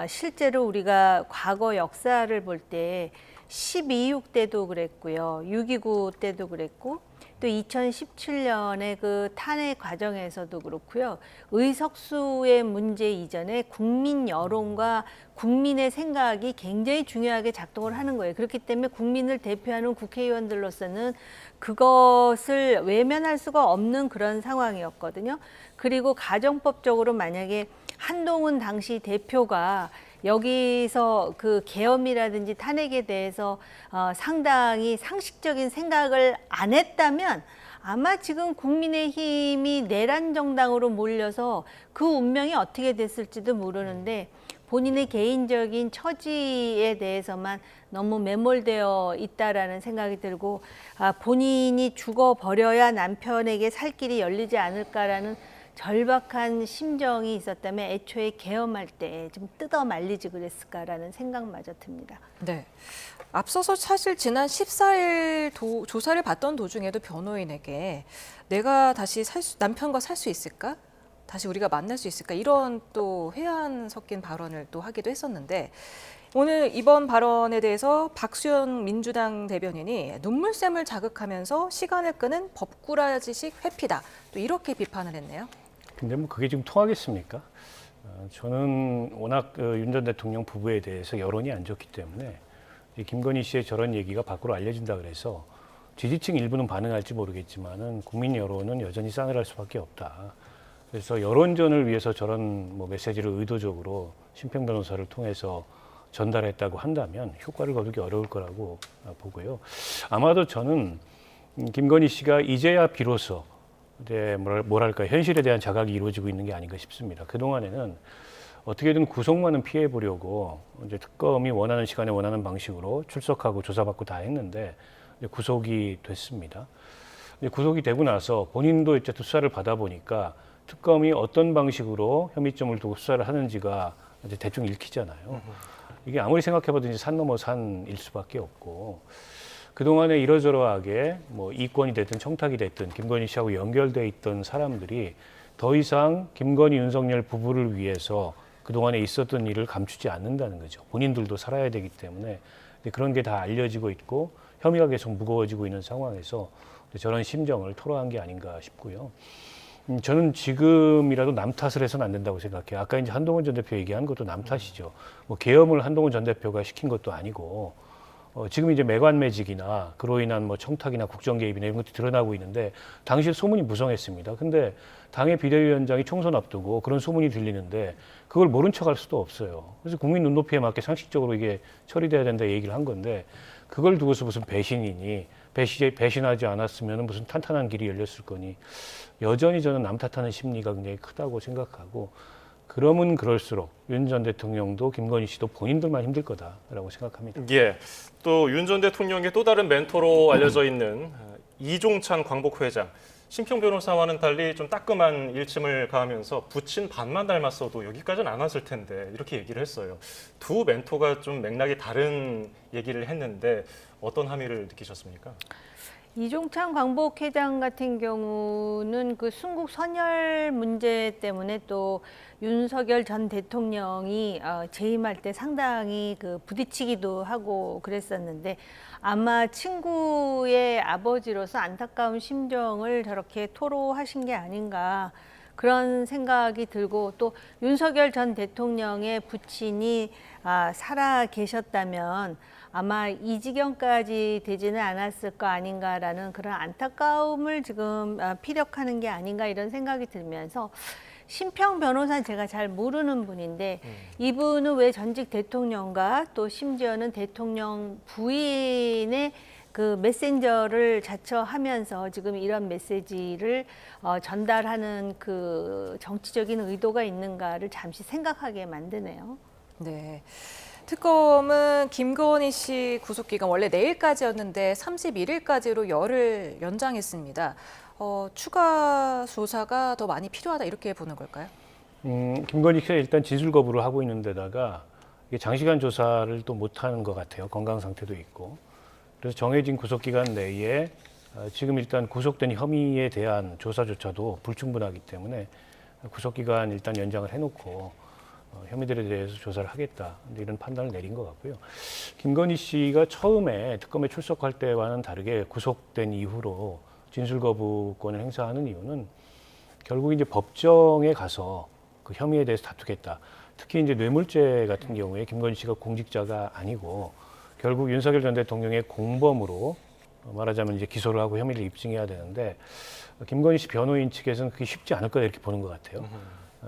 실제로 우리가 과거 역사를 볼 때 12.26 때도 그랬고요. 6.29 때도 그랬고 또 2017년에 그 탄핵 과정에서도 그렇고요. 의석수의 문제 이전에 국민 여론과 국민의 생각이 굉장히 중요하게 작동을 하는 거예요. 그렇기 때문에 국민을 대표하는 국회의원들로서는 그것을 외면할 수가 없는 그런 상황이었거든요. 그리고 가정법적으로 만약에 한동훈 당시 대표가 여기서 그 계엄이라든지 탄핵에 대해서 상당히 상식적인 생각을 안 했다면 아마 지금 국민의힘이 내란 정당으로 몰려서 그 운명이 어떻게 됐을지도 모르는데 본인의 개인적인 처지에 대해서만 너무 매몰되어 있다라는 생각이 들고 본인이 죽어버려야 남편에게 살 길이 열리지 않을까라는 절박한 심정이 있었다면 애초에 계엄할 때 좀 뜯어 말리지 그랬을까라는 생각마저 듭니다. 네. 앞서서 사실 지난 14일 조사를 받던 도중에도 변호인에게 내가 다시 남편과 살 수 있을까? 다시 우리가 만날 수 있을까? 이런 또 회한 섞인 발언을 또 하기도 했었는데 오늘 이번 발언에 대해서 박수현 민주당 대변인이 눈물샘을 자극하면서 시간을 끄는 법꾸라지식 회피다. 또 이렇게 비판을 했네요. 근데 뭐 그게 지금 통하겠습니까? 저는 워낙 윤 전 대통령 부부에 대해서 여론이 안 좋기 때문에 김건희 씨의 저런 얘기가 밖으로 알려진다 그래서 지지층 일부는 반응할지 모르겠지만은 국민 여론은 여전히 싸늘할 수밖에 없다. 그래서 여론전을 위해서 저런 뭐 메시지를 의도적으로 심평 변호사를 통해서 전달했다고 한다면 효과를 거두기 어려울 거라고 보고요. 아마도 저는 김건희 씨가 이제야 비로소 이제 뭐랄까 현실에 대한 자각이 이루어지고 있는 게 아닌가 싶습니다. 그동안에는 어떻게든 구속만은 피해 보려고 이제 특검이 원하는 시간에 원하는 방식으로 출석하고 조사받고 다 했는데 이제 구속이 됐습니다. 이제 구속이 되고 나서 본인도 이제 수사를 받아 보니까 특검이 어떤 방식으로 혐의점을 두고 수사를 하는지가 이제 대충 읽히잖아요. 이게 아무리 생각해봐도 이제 산 넘어 산일 수밖에 없고 그동안에 이러저러하게 뭐 이권이 됐든 청탁이 됐든 김건희 씨하고 연결돼 있던 사람들이 더 이상 김건희 윤석열 부부를 위해서 그동안에 있었던 일을 감추지 않는다는 거죠. 본인들도 살아야 되기 때문에 그런 게 다 알려지고 있고 혐의가 계속 무거워지고 있는 상황에서 저런 심정을 토로한 게 아닌가 싶고요. 저는 지금이라도 남 탓을 해서는 안 된다고 생각해요. 아까 이제 한동훈 전 대표 얘기한 것도 남 탓이죠. 뭐 계엄을 한동훈 전 대표가 시킨 것도 아니고 지금 이제 매관매직이나 그로 인한 뭐 청탁이나 국정 개입이나 이런 것도 드러나고 있는데 당시 소문이 무성했습니다. 근데 당의 비대위원장이 총선 앞두고 그런 소문이 들리는데 그걸 모른 척할 수도 없어요. 그래서 국민 눈높이에 맞게 상식적으로 이게 처리돼야 된다 얘기를 한 건데 그걸 두고서 무슨 배신이니 배신하지 않았으면 무슨 탄탄한 길이 열렸을 거니 여전히 저는 남 탓하는 심리가 굉장히 크다고 생각하고 그러면 그럴수록 윤 전 대통령도 김건희 씨도 본인들만 힘들 거다라고 생각합니다. 예, 또 윤 전 대통령의 또 다른 멘토로 알려져 있는 이종찬 광복회장. 심평 변호사와는 달리 좀 따끔한 일침을 가하면서 부친 반만 닮았어도 여기까지는 안 왔을 텐데 이렇게 얘기를 했어요. 두 멘토가 좀 맥락이 다른 얘기를 했는데 어떤 함의를 느끼셨습니까? 이종찬 광복회장 같은 경우는 그 순국 선열 문제 때문에 또 윤석열 전 대통령이 재임할 때 상당히 그 부딪히기도 하고 그랬었는데 아마 친구의 아버지로서 안타까운 심정을 저렇게 토로하신 게 아닌가 그런 생각이 들고 또 윤석열 전 대통령의 부친이 살아 계셨다면 아마 이 지경까지 되지는 않았을 거 아닌가라는 그런 안타까움을 지금 피력하는 게 아닌가 이런 생각이 들면서 심평 변호사는 제가 잘 모르는 분인데 이분은 왜 전직 대통령과 또 심지어는 대통령 부인의 그 메신저를 자처하면서 지금 이런 메시지를 전달하는 그 정치적인 의도가 있는가를 잠시 생각하게 만드네요. 네. 특검은 김건희 씨 구속기간 원래 내일까지였는데 31일까지로 열흘 연장했습니다. 추가 조사가 더 많이 필요하다 이렇게 보는 걸까요? 김건희 씨가 일단 진술 거부를 하고 있는 데다가 이게 장시간 조사를 또 못하는 것 같아요. 건강 상태도 있고. 그래서 정해진 구속기간 내에 지금 일단 구속된 혐의에 대한 조사조차도 불충분하기 때문에 구속기간 일단 연장을 해놓고 혐의들에 대해서 조사를 하겠다 이런 판단을 내린 것 같고요. 김건희 씨가 처음에 특검에 출석할 때와는 다르게 구속된 이후로 진술 거부권을 행사하는 이유는 결국 이제 법정에 가서 그 혐의에 대해서 다투겠다. 특히 이제 뇌물죄 같은 경우에 김건희 씨가 공직자가 아니고 결국 윤석열 전 대통령의 공범으로 말하자면 이제 기소를 하고 혐의를 입증해야 되는데 김건희 씨 변호인 측에서는 그게 쉽지 않을 거다 이렇게 보는 것 같아요.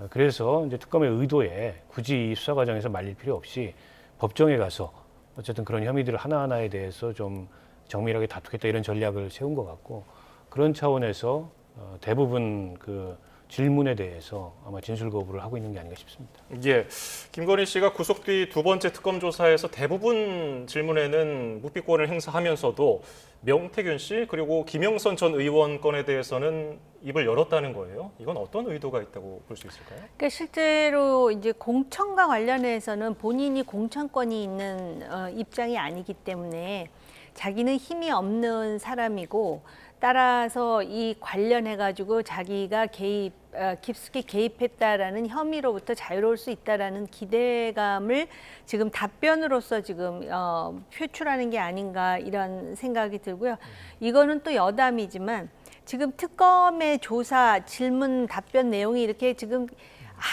그래서 이제 특검의 의도에 굳이 이 수사 과정에서 말릴 필요 없이 법정에 가서 어쨌든 그런 혐의들 하나하나에 대해서 좀 정밀하게 다투겠다 이런 전략을 세운 것 같고 그런 차원에서 대부분 그 질문에 대해서 아마 진술 거부를 하고 있는 게 아닌가 싶습니다. 예, 김건희 씨가 구속 뒤 두 번째 특검 조사에서 대부분 질문에는 묵비권을 행사하면서도 명태균 씨 그리고 김영선 전 의원 건에 대해서는 입을 열었다는 거예요. 이건 어떤 의도가 있다고 볼 수 있을까요? 그러니까 실제로 이제 공천과 관련해서는 본인이 공천권이 있는 입장이 아니기 때문에 자기는 힘이 없는 사람이고 따라서 이 관련해가지고 자기가 깊숙이 개입했다라는 혐의로부터 자유로울 수 있다라는 기대감을 지금 답변으로서 지금 표출하는 게 아닌가 이런 생각이 들고요. 이거는 또 여담이지만 지금 특검의 조사, 질문, 답변 내용이 이렇게 지금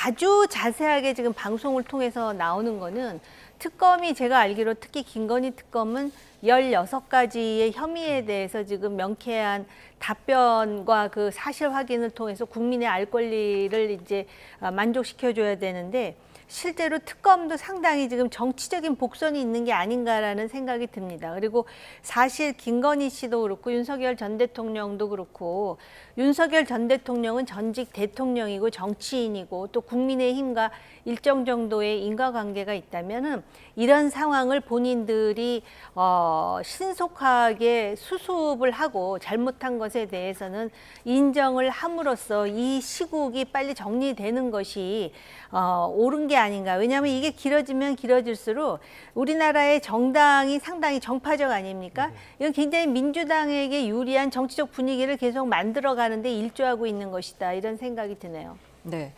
아주 자세하게 지금 방송을 통해서 나오는 거는 특검이 제가 알기로 특히 김건희 특검은 16가지의 혐의에 대해서 지금 명쾌한 답변과 그 사실 확인을 통해서 국민의 알 권리를 이제 만족시켜줘야 되는데 실제로 특검도 상당히 지금 정치적인 복선이 있는 게 아닌가라는 생각이 듭니다. 그리고 사실 김건희 씨도 그렇고 윤석열 전 대통령도 그렇고 윤석열 전 대통령은 전직 대통령이고 정치인이고 또 국민의힘과 일정 정도의 인과관계가 있다면은 이런 상황을 본인들이 신속하게 수습을 하고 잘못한 것에 대해서는 인정을 함으로써 이 시국이 빨리 정리되는 것이 옳은 게 아닌가. 왜냐하면 이게 길어지면 길어질수록 우리나라의 정당이 상당히 정파적 아닙니까? 이건 굉장히 민주당에게 유리한 정치적 분위기를 계속 만들어가는데 일조하고 있는 것이다. 이런 생각이 드네요. 네.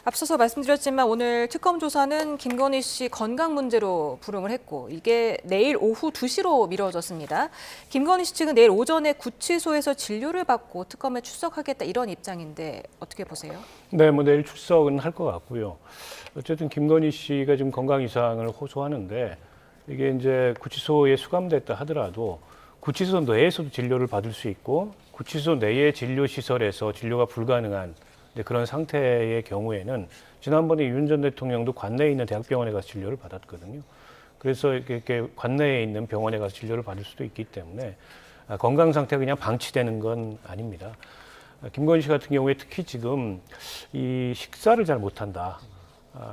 앞서서 말씀드렸지만 오늘 특검 조사는 김건희 씨 건강 문제로 불응을 했고 이게 내일 오후 2시로 미뤄졌습니다. 김건희 씨 측은 내일 오전에 구치소에서 진료를 받고 특검에 출석하겠다 이런 입장인데 어떻게 보세요? 네, 뭐 내일 출석은 할 것 같고요. 어쨌든 김건희 씨가 지금 건강 이상을 호소하는데 이게 이제 구치소에 수감됐다 하더라도 구치소 내에서도 진료를 받을 수 있고 구치소 내의 진료 시설에서 진료가 불가능한 그런 상태의 경우에는 지난번에 윤 전 대통령도 관내에 있는 대학병원에 가서 진료를 받았거든요. 그래서 이렇게 관내에 있는 병원에 가서 진료를 받을 수도 있기 때문에 건강 상태가 그냥 방치되는 건 아닙니다. 김건희 씨 같은 경우에 특히 지금 이 식사를 잘 못한다.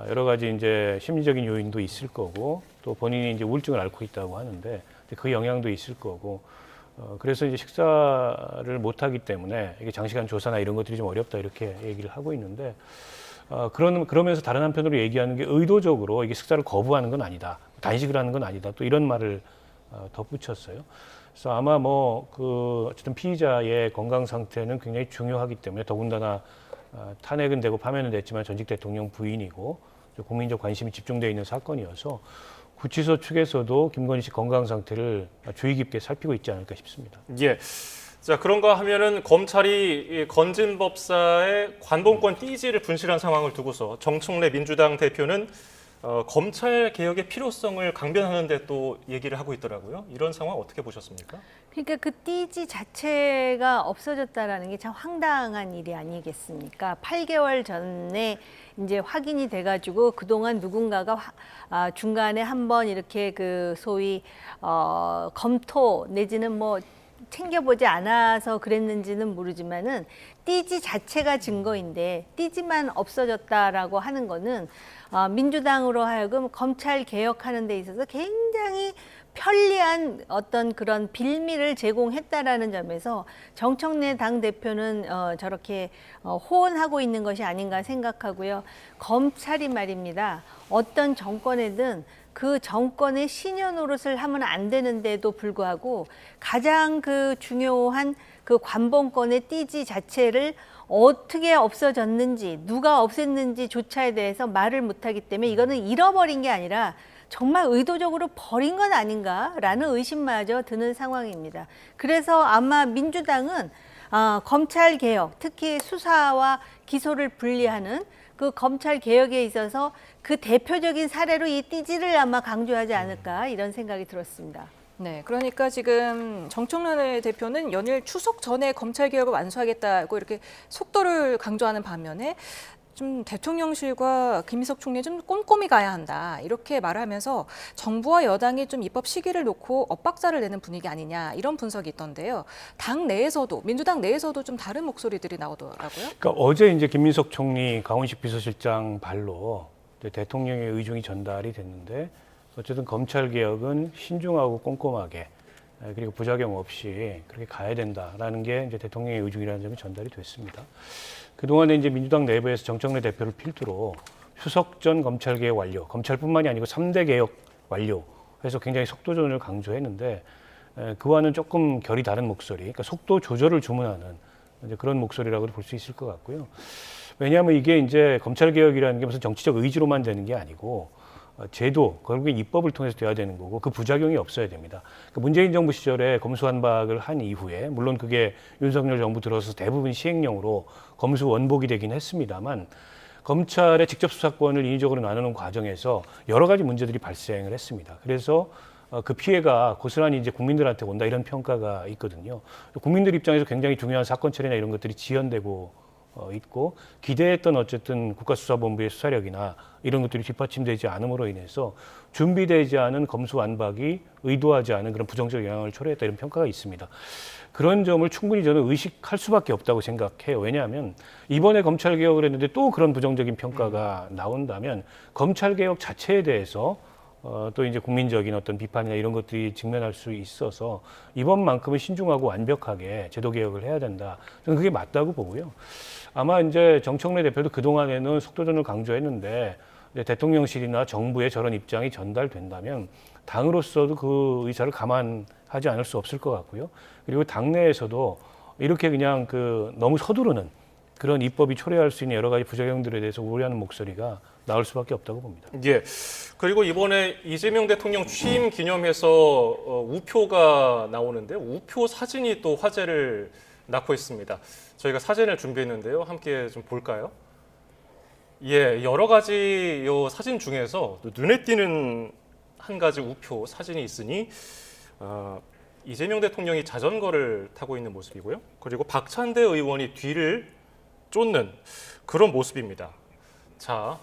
여러 가지 이제 심리적인 요인도 있을 거고 또 본인이 이제 우울증을 앓고 있다고 하는데 그 영향도 있을 거고 그래서 이제 식사를 못하기 때문에 이게 장시간 조사나 이런 것들이 좀 어렵다 이렇게 얘기를 하고 있는데 그러면서 다른 한편으로 얘기하는 게 의도적으로 이게 식사를 거부하는 건 아니다, 단식을 하는 건 아니다 또 이런 말을 덧붙였어요. 그래서 아마 뭐 어쨌든 피의자의 건강 상태는 굉장히 중요하기 때문에 더군다나 탄핵은 되고 파면은 됐지만 전직 대통령 부인이고 국민적 관심이 집중되어 있는 사건이어서 구치소 측에서도 김건희 씨 건강 상태를 주의 깊게 살피고 있지 않을까 싶습니다. 예. 자, 그런가 하면은 검찰이 건진 법사의 관봉권 띠지를 분실한 상황을 두고서 정청래 민주당 대표는 검찰 개혁의 필요성을 강변하는 데 또 얘기를 하고 있더라고요. 이런 상황 어떻게 보셨습니까? 그러니까 그 띠지 자체가 없어졌다라는 게 참 황당한 일이 아니겠습니까? 8개월 전에 이제 확인이 돼가지고 그동안 누군가가 중간에 한번 이렇게 그 소위 검토 내지는 뭐 챙겨보지 않아서 그랬는지는 모르지만은 띠지 자체가 증거인데 띠지만 없어졌다라고 하는 거는 민주당으로 하여금 검찰 개혁하는 데 있어서 굉장히 편리한 어떤 그런 빌미를 제공했다라는 점에서 정청래 당대표는 저렇게 호언하고 있는 것이 아닌가 생각하고요. 검찰이 말입니다. 어떤 정권에든 그 정권의 신여 노릇을 하면 안 되는데도 불구하고 가장 그 중요한 그 관본권의 띠지 자체를 어떻게 없어졌는지 누가 없앴는지조차에 대해서 말을 못하기 때문에 이거는 잃어버린 게 아니라 정말 의도적으로 버린 건 아닌가라는 의심마저 드는 상황입니다. 그래서 아마 민주당은 검찰 개혁, 특히 수사와 기소를 분리하는 그 검찰 개혁에 있어서 그 대표적인 사례로 이 띠지를 아마 강조하지 않을까 이런 생각이 들었습니다. 네, 그러니까 지금 정청래 대표는 연일 추석 전에 검찰 개혁을 완수하겠다고 이렇게 속도를 강조하는 반면에 좀 대통령실과 김희석 총리 좀 꼼꼼히 가야 한다 이렇게 말하면서 정부와 여당이 좀 입법 시기를 놓고 엇박자를 내는 분위기 아니냐 이런 분석이 있던데요. 당 내에서도 민주당 내에서도 좀 다른 목소리들이 나오더라고요. 그러니까 어제 이제 김민석 총리 강훈식 비서실장 발로 이제 대통령의 의중이 전달이 됐는데 어쨌든 검찰 개혁은 신중하고 꼼꼼하게 그리고 부작용 없이 그렇게 가야 된다라는 게 이제 대통령의 의중이라는 점이 전달이 됐습니다. 그동안에 이제 민주당 내부에서 정청래 대표를 필두로 추석 전 검찰 개혁 완료, 검찰뿐만이 아니고 3대 개혁 완료 해서 굉장히 속도전을 강조했는데 그와는 조금 결이 다른 목소리, 그러니까 속도 조절을 주문하는 이제 그런 목소리라고도 볼 수 있을 것 같고요. 왜냐하면 이게 이제 검찰 개혁이라는 게 무슨 정치적 의지로만 되는 게 아니고 제도, 결국엔 입법을 통해서 돼야 되는 거고 그 부작용이 없어야 됩니다. 그러니까 문재인 정부 시절에 검수완박을 한 이후에 물론 그게 윤석열 정부 들어서 대부분 시행령으로 검수 원복이 되긴 했습니다만 검찰의 직접 수사권을 인위적으로 나누는 과정에서 여러 가지 문제들이 발생을 했습니다. 그래서 그 피해가 고스란히 이제 국민들한테 온다 이런 평가가 있거든요. 국민들 입장에서 굉장히 중요한 사건 처리나 이런 것들이 지연되고 있고 기대했던 어쨌든 국가수사본부의 수사력이나 이런 것들이 뒷받침되지 않음으로 인해서 준비되지 않은 검수완박이 의도하지 않은 그런 부정적 영향을 초래했다 이런 평가가 있습니다. 그런 점을 충분히 저는 의식할 수밖에 없다고 생각해요. 왜냐하면 이번에 검찰개혁을 했는데 또 그런 부정적인 평가가 나온다면 검찰개혁 자체에 대해서 또 이제 국민적인 어떤 비판이나 이런 것들이 직면할 수 있어서 이번만큼은 신중하고 완벽하게 제도 개혁을 해야 된다. 저는 그게 맞다고 보고요. 아마 이제 정청래 대표도 그동안에는 속도전을 강조했는데 대통령실이나 정부의 저런 입장이 전달된다면 당으로서도 그 의사를 감안하지 않을 수 없을 것 같고요. 그리고 당내에서도 이렇게 그냥 너무 서두르는 그런 입법이 초래할 수 있는 여러 가지 부작용들에 대해서 우려하는 목소리가 나올 수밖에 없다고 봅니다. 예. 그리고 이번에 이재명 대통령 취임 기념해서 우표가 나오는데 우표 사진이 또 화제를 낳고 있습니다. 저희가 사진을 준비했는데요. 함께 좀 볼까요? 예, 여러 가지 요 사진 중에서 눈에 띄는 한 가지 우표 사진이 있으니 이재명 대통령이 자전거를 타고 있는 모습이고요. 그리고 박찬대 의원이 뒤를 쫓는 그런 모습입니다. 자,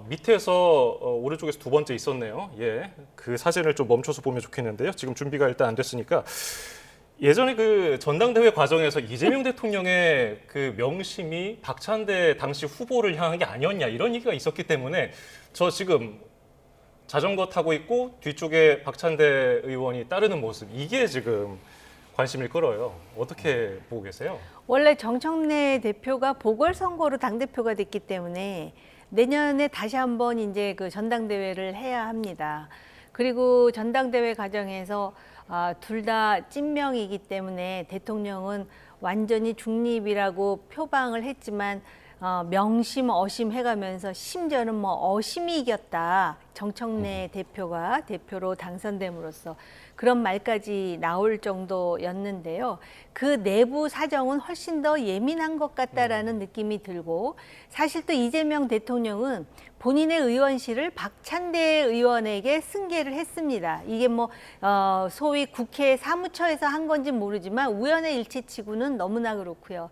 밑에서 오른쪽에서 두 번째 있었네요. 예, 그 사진을 좀 멈춰서 보면 좋겠는데요. 지금 준비가 일단 안 됐으니까 예전에 그 전당대회 과정에서 이재명 대통령의 그 명심이 박찬대 당시 후보를 향한 게 아니었냐 이런 얘기가 있었기 때문에 저 지금 자전거 타고 있고 뒤쪽에 박찬대 의원이 따르는 모습 이게 지금 관심을 끌어요. 어떻게 보고 계세요? 원래 정청래 대표가 보궐선거로 당대표가 됐기 때문에 내년에 다시 한번 이제 그 전당대회를 해야 합니다. 그리고 전당대회 과정에서 둘 다 찐명이기 때문에 대통령은 완전히 중립이라고 표방을 했지만 명심, 어심 해가면서 심지어는 뭐 어심이 이겼다. 정청래 대표가 대표로 당선됨으로써 그런 말까지 나올 정도였는데요. 그 내부 사정은 훨씬 더 예민한 것 같다라는 느낌이 들고 사실 또 이재명 대통령은 본인의 의원실을 박찬대 의원에게 승계를 했습니다. 이게 뭐 소위 국회 사무처에서 한 건지 모르지만 우연의 일치치고는 너무나 그렇고요.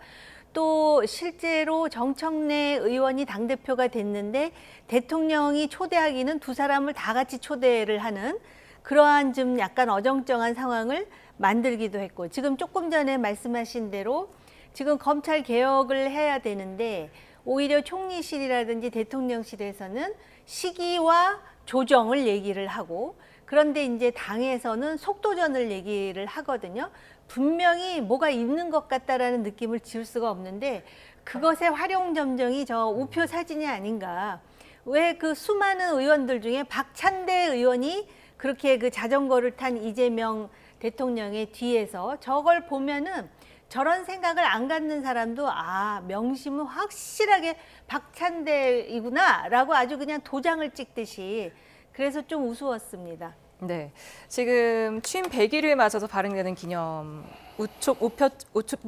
또 실제로 정청래 의원이 당대표가 됐는데 대통령이 초대하기는 두 사람을 다 같이 초대를 하는 그러한 좀 약간 어정쩡한 상황을 만들기도 했고 지금 조금 전에 말씀하신 대로 지금 검찰 개혁을 해야 되는데 오히려 총리실이라든지 대통령실에서는 시기와 조정을 얘기를 하고 그런데 이제 당에서는 속도전을 얘기를 하거든요. 분명히 뭐가 있는 것 같다라는 느낌을 지울 수가 없는데 그것의 활용점정이 저 우표 사진이 아닌가. 왜 그 수많은 의원들 중에 박찬대 의원이 그렇게 그 자전거를 탄 이재명 대통령의 뒤에서 저걸 보면은 저런 생각을 안 갖는 사람도 아, 명심은 확실하게 박찬대이구나라고 아주 그냥 도장을 찍듯이 그래서 좀 우스웠습니다. 네, 지금 취임 100일을 맞아서 발행되는 기념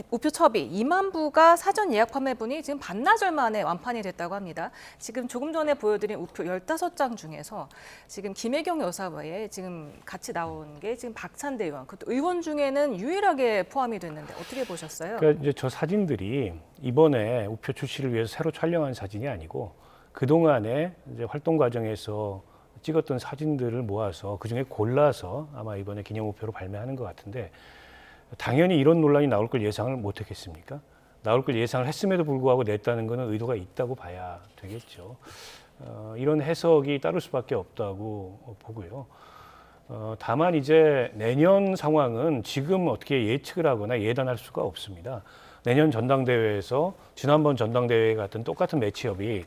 우표첩이 2만 부가 사전 예약 판매분이 지금 반나절 만에 완판이 됐다고 합니다. 지금 조금 전에 보여드린 우표 15장 중에서 지금 김혜경 여사 외에 지금 같이 나온 게 지금 박찬대 의원, 그 의원 중에는 유일하게 포함이 됐는데 어떻게 보셨어요? 그러니까 이제 저 사진들이 이번에 우표 출시를 위해서 새로 촬영한 사진이 아니고 그동안에 이제 활동 과정에서 찍었던 사진들을 모아서 그중에 골라서 아마 이번에 기념우표로 발매하는 것 같은데 당연히 이런 논란이 나올 걸 예상을 못했겠습니까? 나올 걸 예상을 했음에도 불구하고 냈다는 것은 의도가 있다고 봐야 되겠죠. 이런 해석이 따를 수밖에 없다고 보고요. 다만 이제 내년 상황은 지금 어떻게 예측을 하거나 예단할 수가 없습니다. 내년 전당대회에서 지난번 전당대회 같은 똑같은 매치업이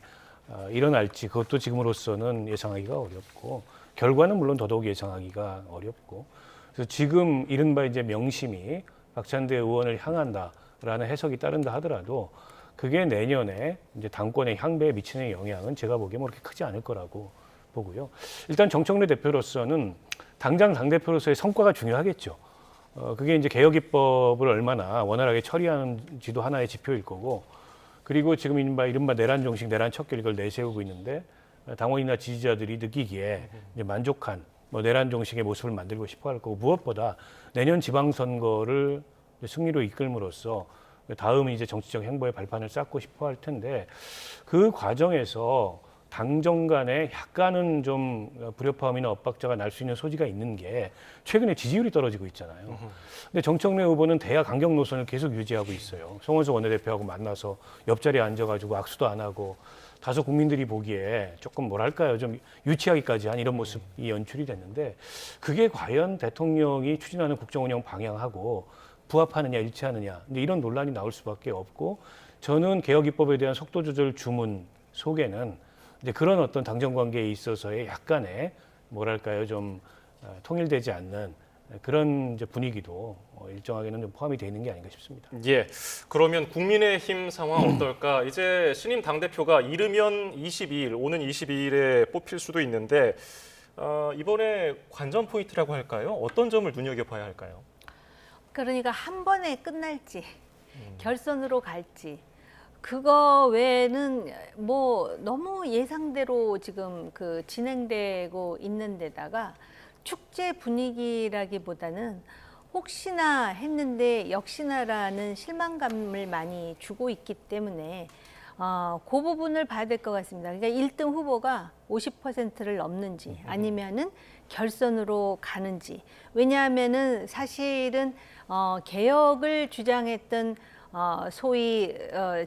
일어날지 그것도 지금으로서는 예상하기가 어렵고 결과는 물론 더더욱 예상하기가 어렵고 그래서 지금 이른바 이제 명심이 박찬대 의원을 향한다라는 해석이 따른다 하더라도 그게 내년에 이제 당권의 향배에 미치는 영향은 제가 보기에 뭐 그렇게 크지 않을 거라고 보고요. 일단 정청래 대표로서는 당장 당대표로서의 성과가 중요하겠죠. 그게 이제 개혁 입법을 얼마나 원활하게 처리하는지도 하나의 지표일 거고 그리고 지금 이른바 내란 정식, 내란 척결 이걸 내세우고 있는데 당원이나 지지자들이 느끼기에 이제 만족한 뭐 내란 정식의 모습을 만들고 싶어 할 거고 무엇보다 내년 지방선거를 승리로 이끌므로써 다음 이제 정치적 행보의 발판을 쌓고 싶어 할 텐데 그 과정에서 당정 간에 약간은 좀 불협화음이나 엇박자가 날 수 있는 소지가 있는 게 최근에 지지율이 떨어지고 있잖아요. 근데 정청래 후보는 대야 강경 노선을 계속 유지하고 있어요. 송원석 원내대표하고 만나서 옆자리에 앉아가지고 악수도 안 하고 다소 국민들이 보기에 조금 뭐랄까요 좀 유치하기까지 한 이런 모습이 연출이 됐는데 그게 과연 대통령이 추진하는 국정운영 방향하고 부합하느냐 일치하느냐 이제 이런 논란이 나올 수밖에 없고 저는 개혁 입법에 대한 속도 조절 주문 속에는 이제 그런 어떤 당정 관계에 있어서의 약간의 뭐랄까요 좀 통일되지 않는 그런 이제 분위기도 일정하게는 좀 포함이 되어 있는 게 아닌가 싶습니다. 예, 그러면 국민의힘 상황 어떨까? 이제 신임 당대표가 이르면 22일, 오는 22일에 뽑힐 수도 있는데 이번에 관전 포인트라고 할까요? 어떤 점을 눈여겨봐야 할까요? 그러니까 한 번에 끝날지 결선으로 갈지 그거 외에는 뭐 너무 예상대로 지금 그 진행되고 있는 데다가 축제 분위기라기보다는 혹시나 했는데 역시나라는 실망감을 많이 주고 있기 때문에 그 부분을 봐야 될 것 같습니다. 그러니까 1등 후보가 50%를 넘는지 아니면은 결선으로 가는지. 왜냐하면은 사실은 개혁을 주장했던 소위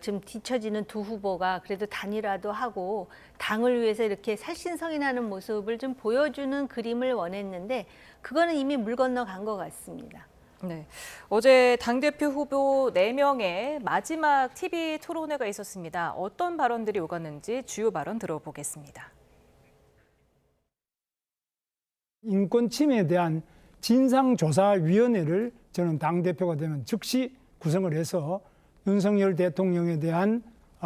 지금 뒤처지는 두 후보가 그래도 단일화도 하고 당을 위해서 이렇게 살신성인하는 모습을 좀 보여주는 그림을 원했는데 그거는 이미 물 건너간 것 같습니다. 네, 어제 당대표 후보 4명의 마지막 TV 토론회가 있었습니다. 어떤 발언들이 오갔는지 주요 발언 들어보겠습니다. 인권 침해에 대한 진상조사위원회를 저는 당대표가 되면 즉시 구성을 해서 윤석열 대통령에 대한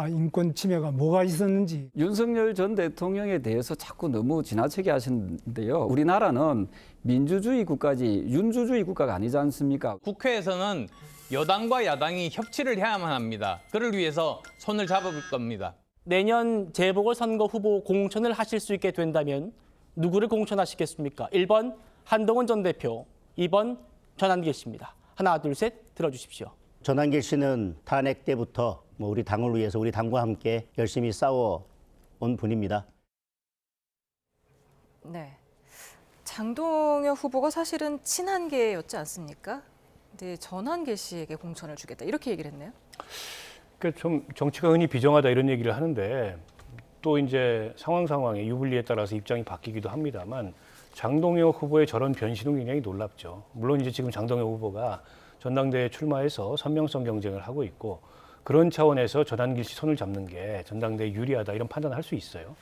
인권 침해가 뭐가 있었는지. 윤석열 전 대통령에 대해서 자꾸 너무 지나치게 하시는데요. 우리나라는 민주주의 국가지 윤주주의 국가가 아니지 않습니까? 국회에서는 여당과 야당이 협치를 해야만 합니다. 그를 위해서 손을 잡을 겁니다. 내년 재보궐선거 후보 공천을 하실 수 있게 된다면 누구를 공천하시겠습니까? 1번 한동훈 전 대표, 2번 전한길 씨입니다. 하나, 둘, 셋 들어주십시오. 전한길 씨는 탄핵 때부터 우리 당을 위해서 우리 당과 함께 열심히 싸워온 분입니다. 네, 장동혁 후보가 사실은 친한계였지 않습니까? 근데 전한길 씨에게 공천을 주겠다 이렇게 얘기를 했네요. 그러니까 좀 정치가 흔히 비정하다 이런 얘기를 하는데 또 이제 상황에 유불리에 따라서 입장이 바뀌기도 합니다만 장동혁 후보의 저런 변신은 굉장히 놀랍죠. 물론 이제 지금 장동혁 후보가 전당대회에 출마해서 선명성 경쟁을 하고 있고 그런 차원에서 전한길 씨 손을 잡는 게 전당대회에 유리하다 이런 판단을 할 수 있어요.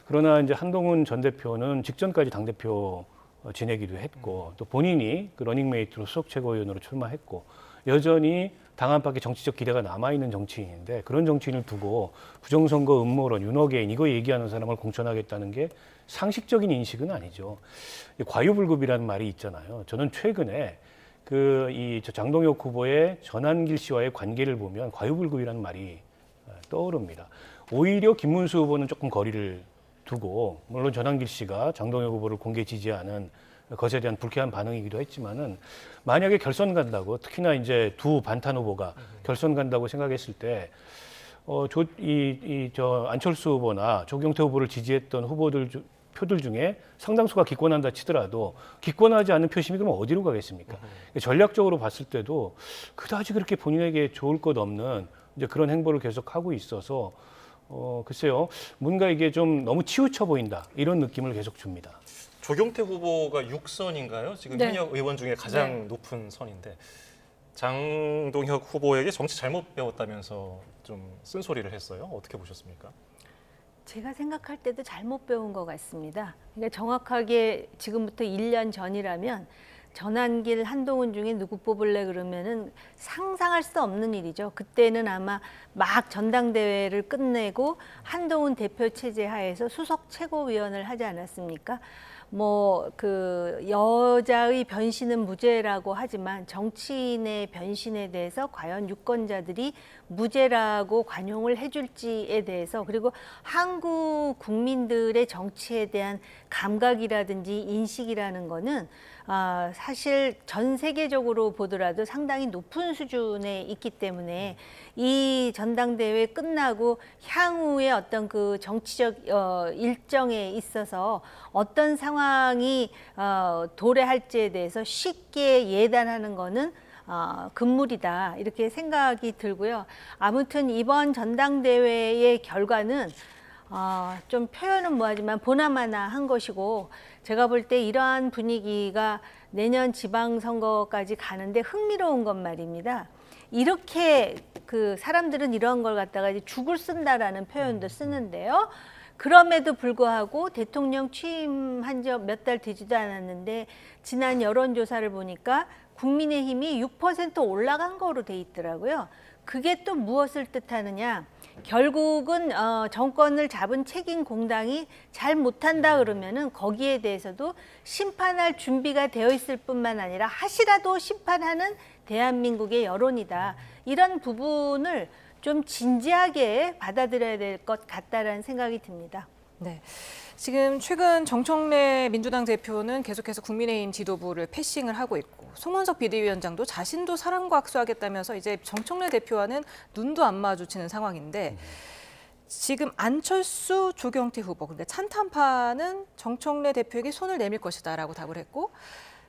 그러나 이제 한동훈 전 대표는 직전까지 당대표 지내기도 했고 또 본인이 그 러닝메이트로 수석 최고위원으로 출마했고 여전히 당 안팎의 정치적 기대가 남아있는 정치인인데 그런 정치인을 두고 부정선거 음모론, 윤호개인 이거 얘기하는 사람을 공천하겠다는 게 상식적인 인식은 아니죠. 과유불급이라는 말이 있잖아요. 저는 최근에 이 장동혁 후보의 전한길 씨와의 관계를 보면 과유불급이라는 말이 떠오릅니다. 오히려 김문수 후보는 조금 거리를 두고 물론 전한길 씨가 장동혁 후보를 공개 지지하는 것에 대한 불쾌한 반응이기도 했지만은 만약에 결선 간다고 특히나 이제 두 반탄 후보가 결선 간다고 생각했을 때 안철수 후보나 조경태 후보를 지지했던 표들 중에 상당수가 기권한다 치더라도 기권하지 않는 표심이 그럼 어디로 가겠습니까? 전략적으로 봤을 때도 그다지 그렇게 본인에게 좋을 것 없는 이제 그런 행보를 계속하고 있어서 글쎄요, 뭔가 이게 좀 너무 치우쳐 보인다 이런 느낌을 계속 줍니다. 조경태 후보가 6선인가요? 지금 네. 현역 의원 중에 가장 네. 높은 선인데 장동혁 후보에게 정치 잘못 배웠다면서 좀 쓴소리를 했어요. 어떻게 보셨습니까? 제가 생각할 때도 잘못 배운 것 같습니다. 그러니까 정확하게 지금부터 1년 전이라면 전한길, 한동훈 중에 누구 뽑을래 그러면은 상상할 수 없는 일이죠. 그때는 아마 막 전당대회를 끝내고 한동훈 대표 체제 하에서 수석 최고위원을 하지 않았습니까? 여자의 변신은 무죄라고 하지만 정치인의 변신에 대해서 과연 유권자들이 무죄라고 관용을 해줄지에 대해서 그리고 한국 국민들의 정치에 대한 감각이라든지 인식이라는 거는 사실 전 세계적으로 보더라도 상당히 높은 수준에 있기 때문에 이 전당대회 끝나고 향후의 어떤 그 정치적 일정에 있어서 어떤 상황이 도래할지에 대해서 쉽게 예단하는 거는 금물이다 이렇게 생각이 들고요. 아무튼 이번 전당대회의 결과는 좀 표현은 뭐하지만 보나마나한 것이고 제가 볼 때 이러한 분위기가 내년 지방선거까지 가는데 흥미로운 건 말입니다. 이렇게 사람들은 이런 걸 갖다가 이제 죽을 쓴다라는 표현도 쓰는데요. 그럼에도 불구하고 대통령 취임한 지 몇 달 되지도 않았는데 지난 여론조사를 보니까 국민의힘이 6% 올라간 거로 돼 있더라고요. 그게 또 무엇을 뜻하느냐? 결국은 정권을 잡은 책임 공당이 잘 못한다 그러면은 거기에 대해서도 심판할 준비가 되어 있을 뿐만 아니라 하시라도 심판하는 대한민국의 여론이다. 이런 부분을 좀 진지하게 받아들여야 될 것 같다라는 생각이 듭니다. 네. 지금 최근 정청래 민주당 대표는 계속해서 국민의힘 지도부를 패싱을 하고 있고 송원석 비대위원장도 자신도 사람과 악수하겠다면서 이제 정청래 대표와는 눈도 안 마주치는 상황인데 지금 안철수, 조경태 후보 근데 찬탄파는 정청래 대표에게 손을 내밀 것이다라고 답을 했고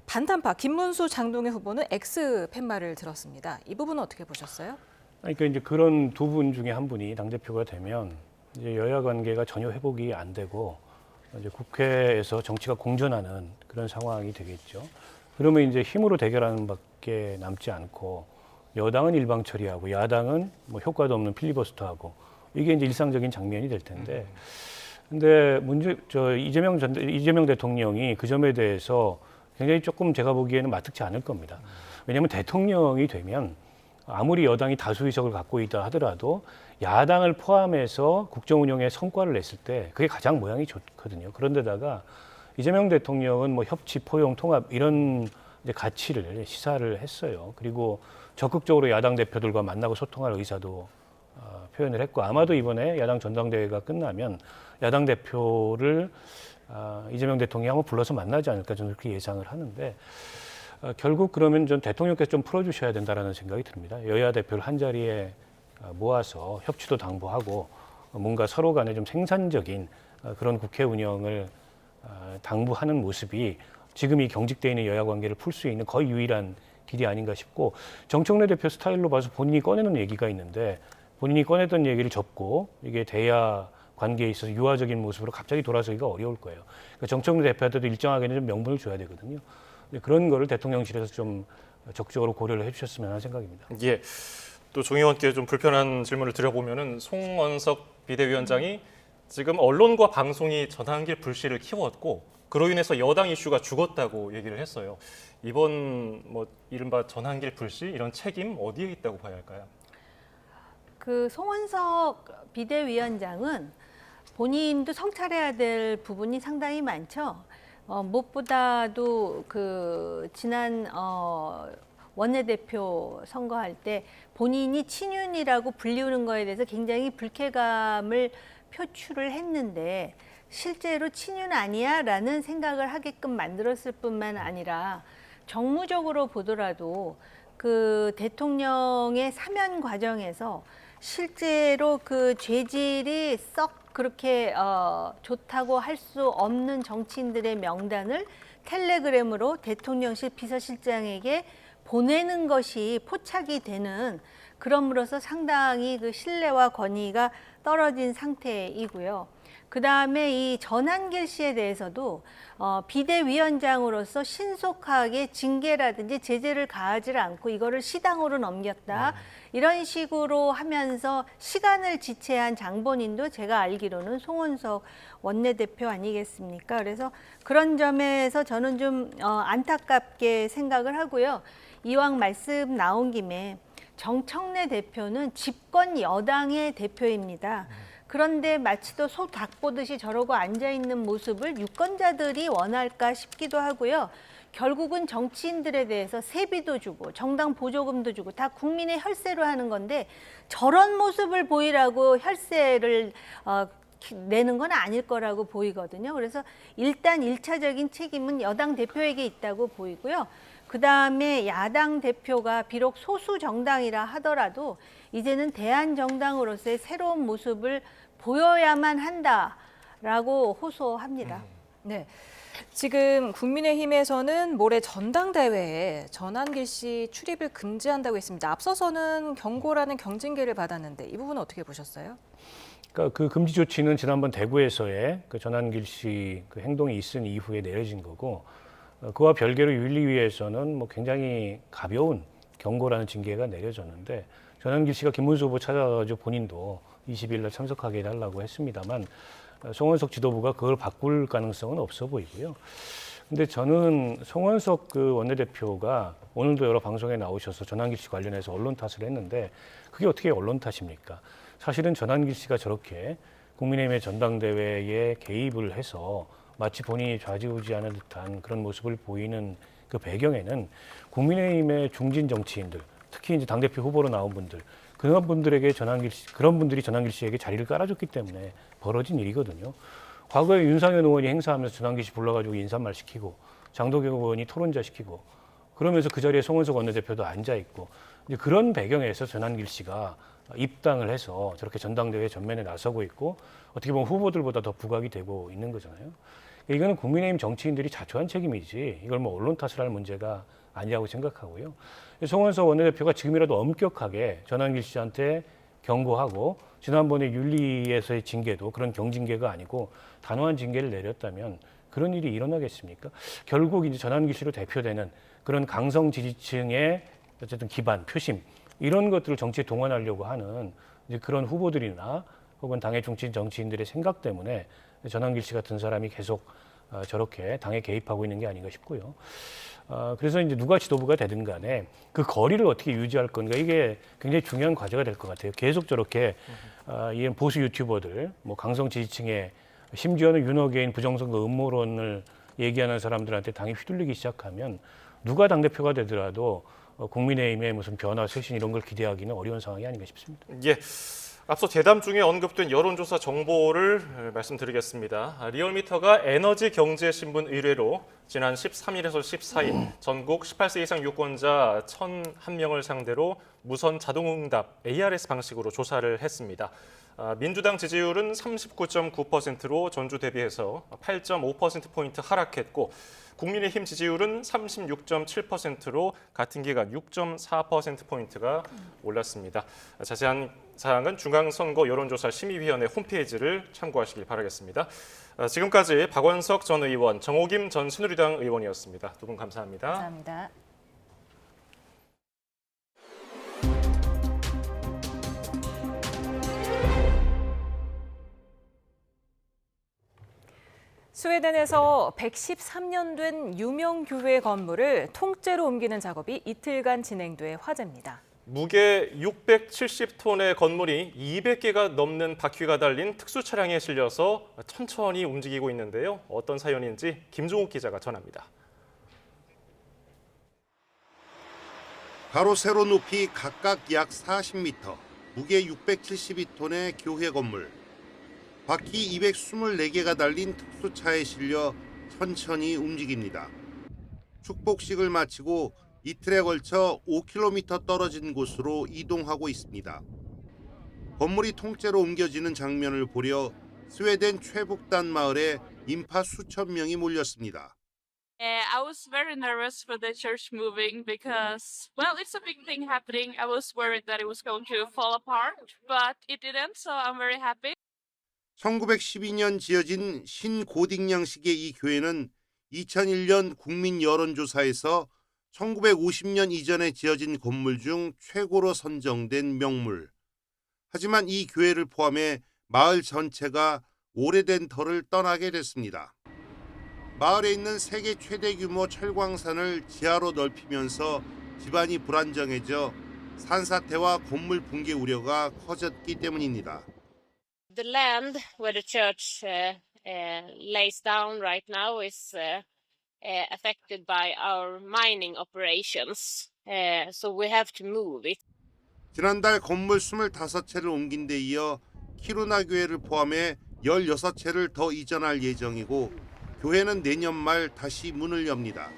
반탄파 김문수, 장동혁 후보는 X 팻말을 들었습니다. 이 부분은 어떻게 보셨어요? 그러니까 이제 그런 두 분 중에 한 분이 당대표가 되면 이제 여야 관계가 전혀 회복이 안 되고 이제 국회에서 정치가 공전하는 그런 상황이 되겠죠. 그러면 이제 힘으로 대결하는 밖에 남지 않고 여당은 일방 처리하고 야당은 뭐 효과도 없는 필리버스터하고 이게 이제 일상적인 장면이 될 텐데. 근데 이재명 대통령이 그 점에 대해서 굉장히 조금 제가 보기에는 마뜩지 않을 겁니다. 왜냐하면 대통령이 되면 아무리 여당이 다수의석을 갖고 있다 하더라도 야당을 포함해서 국정 운영에 성과를 냈을 때 그게 가장 모양이 좋거든요. 그런데다가 이재명 대통령은 뭐 협치, 포용, 통합 이런 이제 가치를 시사를 했어요. 그리고 적극적으로 야당 대표들과 만나고 소통할 의사도 표현을 했고 아마도 이번에 야당 전당대회가 끝나면 야당 대표를 이재명 대통령이 한번 불러서 만나지 않을까 저는 그렇게 예상을 하는데 결국 그러면 전 대통령께서 좀 풀어주셔야 된다라는 생각이 듭니다. 여야 대표를 한 자리에 모아서 협치도 당부하고 뭔가 서로 간에 좀 생산적인 그런 국회 운영을 당부하는 모습이 지금 이 경직되어 있는 여야 관계를 풀 수 있는 거의 유일한 길이 아닌가 싶고 정청래 대표 스타일로 봐서 본인이 꺼내는 얘기가 있는데 본인이 꺼냈던 얘기를 접고 이게 대야 관계에 있어서 유화적인 모습으로 갑자기 돌아서기가 어려울 거예요. 그러니까 정청래 대표한테도 일정하게는 좀 명분을 줘야 되거든요. 그런 거를 대통령실에서 좀 적극적으로 고려를 해주셨으면 하는 생각입니다. 예. 또 정 의원께 좀 불편한 질문을 드려보면은 송원석 비대위원장이 지금 언론과 방송이 전환길 불씨를 키웠고 그로 인해서 여당 이슈가 죽었다고 얘기를 했어요. 이번 이른바 전환길 불씨 이런 책임 어디에 있다고 봐야 할까요? 그 송원석 비대위원장은 본인도 성찰해야 될 부분이 상당히 많죠. 무엇보다도 그 지난 원내대표 선거할 때 본인이 친윤이라고 불리우는 거에 대해서 굉장히 불쾌감을 표출을 했는데 실제로 친윤 아니야? 라는 생각을 하게끔 만들었을 뿐만 아니라 정무적으로 보더라도 그 대통령의 사면 과정에서 실제로 그 죄질이 썩 그렇게 좋다고 할 수 없는 정치인들의 명단을 텔레그램으로 대통령실 비서실장에게 보내는 것이 포착이 되는 그럼으로써 상당히 그 신뢰와 권위가 떨어진 상태이고요. 그 다음에 이 전환길 씨에 대해서도 비대위원장으로서 신속하게 징계라든지 제재를 가하지 않고 이거를 시당으로 넘겼다. 이런 식으로 하면서 시간을 지체한 장본인도 제가 알기로는 송원석 원내대표 아니겠습니까? 그래서 그런 점에서 저는 좀 안타깝게 생각을 하고요. 이왕 말씀 나온 김에 정청래 대표는 집권 여당의 대표입니다. 그런데 마치도 소 닭 보듯이 저러고 앉아있는 모습을 유권자들이 원할까 싶기도 하고요. 결국은 정치인들에 대해서 세비도 주고 정당 보조금도 주고 다 국민의 혈세로 하는 건데 저런 모습을 보이라고 혈세를 내는 건 아닐 거라고 보이거든요. 그래서 일단 1차적인 책임은 여당 대표에게 있다고 보이고요. 그다음에 야당 대표가 비록 소수 정당이라 하더라도 이제는 대한정당으로서의 새로운 모습을 보여야만 한다라고 호소합니다. 네. 지금 국민의힘에서는 모레 전당대회에 전환길 씨 출입을 금지한다고 했습니다. 앞서서는 경고라는 경징계를 받았는데 이 부분은 어떻게 보셨어요? 그러니까 그 금지 조치는 지난번 대구에서의 그 전환길 씨 그 행동이 있은 이후에 내려진 거고 그와 별개로 윤리위에서는 굉장히 가벼운 경고라는 징계가 내려졌는데 전환길 씨가 김문수 후보 찾아가지고 본인도 20일 날 참석하게 해달라고 했습니다만 송원석 지도부가 그걸 바꿀 가능성은 없어 보이고요. 근데 저는 송원석 그 원내대표가 오늘도 여러 방송에 나오셔서 전환길 씨 관련해서 언론 탓을 했는데 그게 어떻게 언론 탓입니까? 사실은 전환길 씨가 저렇게 국민의힘의 전당대회에 개입을 해서 마치 본인이 좌지우지하는 듯한 그런 모습을 보이는 그 배경에는 국민의힘의 중진 정치인들, 특히 이제 당대표 후보로 나온 분들, 그런 분들에게 그런 분들이 전환길 씨에게 자리를 깔아줬기 때문에 벌어진 일이거든요. 과거에 윤상현 의원이 행사하면서 전환길 씨 불러가지고 인사말 시키고 장도경 의원이 토론자 시키고 그러면서 그 자리에 송원석 원내대표도 앉아 있고 이제 그런 배경에서 전환길 씨가 입당을 해서 저렇게 전당대회 전면에 나서고 있고 어떻게 보면 후보들보다 더 부각이 되고 있는 거잖아요. 이거는 국민의힘 정치인들이 자초한 책임이지 이걸 언론 탓을 할 문제가 아니라고 생각하고요. 송원석 원내대표가 지금이라도 엄격하게 전환길 씨한테 경고하고 지난번에 윤리에서의 징계도 그런 경징계가 아니고 단호한 징계를 내렸다면 그런 일이 일어나겠습니까? 결국 이제 전환길 씨로 대표되는 그런 강성 지지층의 어쨌든 기반, 표심 이런 것들을 정치에 동원하려고 하는 이제 그런 후보들이나 혹은 당의 중진 정치인들의 생각 때문에 전환길 씨 같은 사람이 계속 저렇게 당에 개입하고 있는 게 아닌가 싶고요. 그래서 이제 누가 지도부가 되든 간에 그 거리를 어떻게 유지할 건가 이게 굉장히 중요한 과제가 될 것 같아요. 계속 저렇게 이 보수 유튜버들, 강성 지지층에 심지어는 윤호개인 부정선거 음모론을 얘기하는 사람들한테 당이 휘둘리기 시작하면 누가 당대표가 되더라도 국민의힘의 무슨 변화, 쇄신 이런 걸 기대하기는 어려운 상황이 아닌가 싶습니다. 예. 앞서 대담 중에 언급된 여론조사 정보를 말씀드리겠습니다. 리얼미터가 에너지경제신문 의뢰로 지난 13일에서 14일 전국 18세 이상 유권자 1,001명을 상대로 무선 자동응답 ARS 방식으로 조사를 했습니다. 민주당 지지율은 39.9%로 전주 대비해서 8.5%포인트 하락했고 국민의힘 지지율은 36.7%로 같은 기간 6.4%포인트가 올랐습니다. 자세한 사항은 중앙선거 여론조사 심의위원회 홈페이지를 참고하시길 바라겠습니다. 지금까지 박원석 전 의원, 정호김 전 새누리당 의원이었습니다. 두 분 감사합니다. 감사합니다. 스웨덴에서 113년 된 유명 교회 건물을 통째로 옮기는 작업이 이틀간 진행돼 화제입니다. 무게 670톤의 건물이 200개가 넘는 바퀴가 달린 특수 차량에 실려서 천천히 움직이고 있는데요. 어떤 사연인지 김종욱 기자가 전합니다. 가로 세로 높이 각각 약 40m, 무게 672톤의 교회 건물. 바퀴 224개가 달린 특수차에 실려 천천히 움직입니다. 축복식을 마치고 이틀에 걸쳐 5km 떨어진 곳으로 이동하고 있습니다. 건물이 통째로 옮겨지는 장면을 보려 스웨덴 최북단 마을에 인파 수천 명이 몰렸습니다. I was very nervous for the church moving because, well, it's a big thing happening. I was worried that it was going to fall apart, but it didn't, so I'm very happy. 1912년 지어진 신고딕 양식의 이 교회는 2001년 국민 여론조사에서 1950년 이전에 지어진 건물 중 최고로 선정된 명물. 하지만 이 교회를 포함해 마을 전체가 오래된 터를 떠나게 됐습니다. 마을에 있는 세계 최대 규모 철광산을 지하로 넓히면서 집안이 불안정해져 산사태와 건물 붕괴 우려가 커졌기 때문입니다. The land where the church lays down right now is affected by our mining operations, so we have to move it. 지난달 건물 25채를 옮긴 데 이어 키루나 교회를 포함해 16채를 더 이전할 예정이고 교회는 내년 말 다시 문을 엽니다.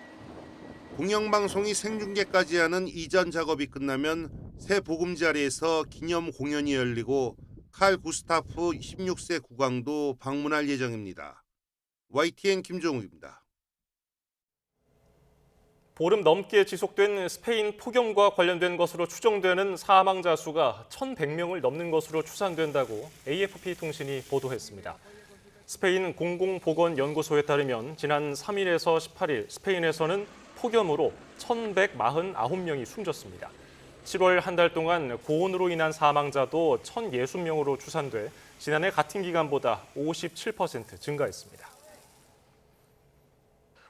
공영방송이 생중계까지 하는 이전 작업이 끝나면 새 보금자리에서 기념 공연이 열리고 칼 구스타프 16세 국왕도 방문할 예정입니다. YTN 김종욱입니다. 보름 넘게 지속된 스페인 폭염과 관련된 것으로 추정되는 사망자 수가 1,100명을 넘는 것으로 추산된다고 AFP 통신이 보도했습니다. 스페인 공공보건연구소에 따르면 지난 3일에서 18일 스페인에서는 폭염으로 1,149명이 숨졌습니다. 7월 한 달 동안 고온으로 인한 사망자도 1,060명으로 추산돼 지난해 같은 기간보다 57% 증가했습니다.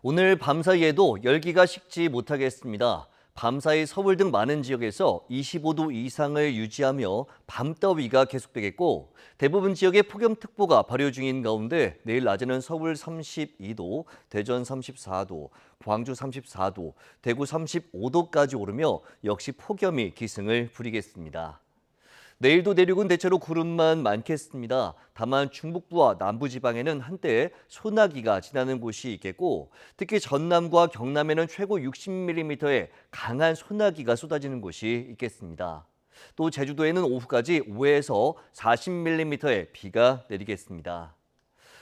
오늘 밤사이에도 열기가 식지 못하겠습니다. 밤사이 서울 등 많은 지역에서 25도 이상을 유지하며 밤더위가 계속되겠고 대부분 지역에 폭염특보가 발효 중인 가운데 내일 낮에는 서울 32도, 대전 34도, 광주 34도, 대구 35도까지 오르며 역시 폭염이 기승을 부리겠습니다. 내일도 내륙은 대체로 구름만 많겠습니다. 다만 중북부와 남부지방에는 한때 소나기가 지나는 곳이 있겠고 특히 전남과 경남에는 최고 60mm의 강한 소나기가 쏟아지는 곳이 있겠습니다. 또 제주도에는 오후까지 5에서 40mm의 비가 내리겠습니다.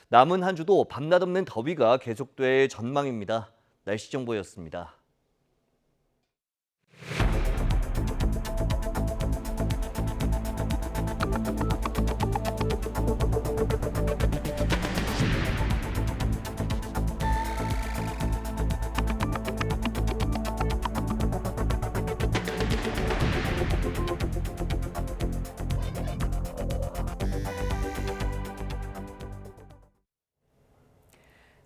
남은 한 주도 밤낮 없는 더위가 계속될 전망입니다. 날씨 정보였습니다.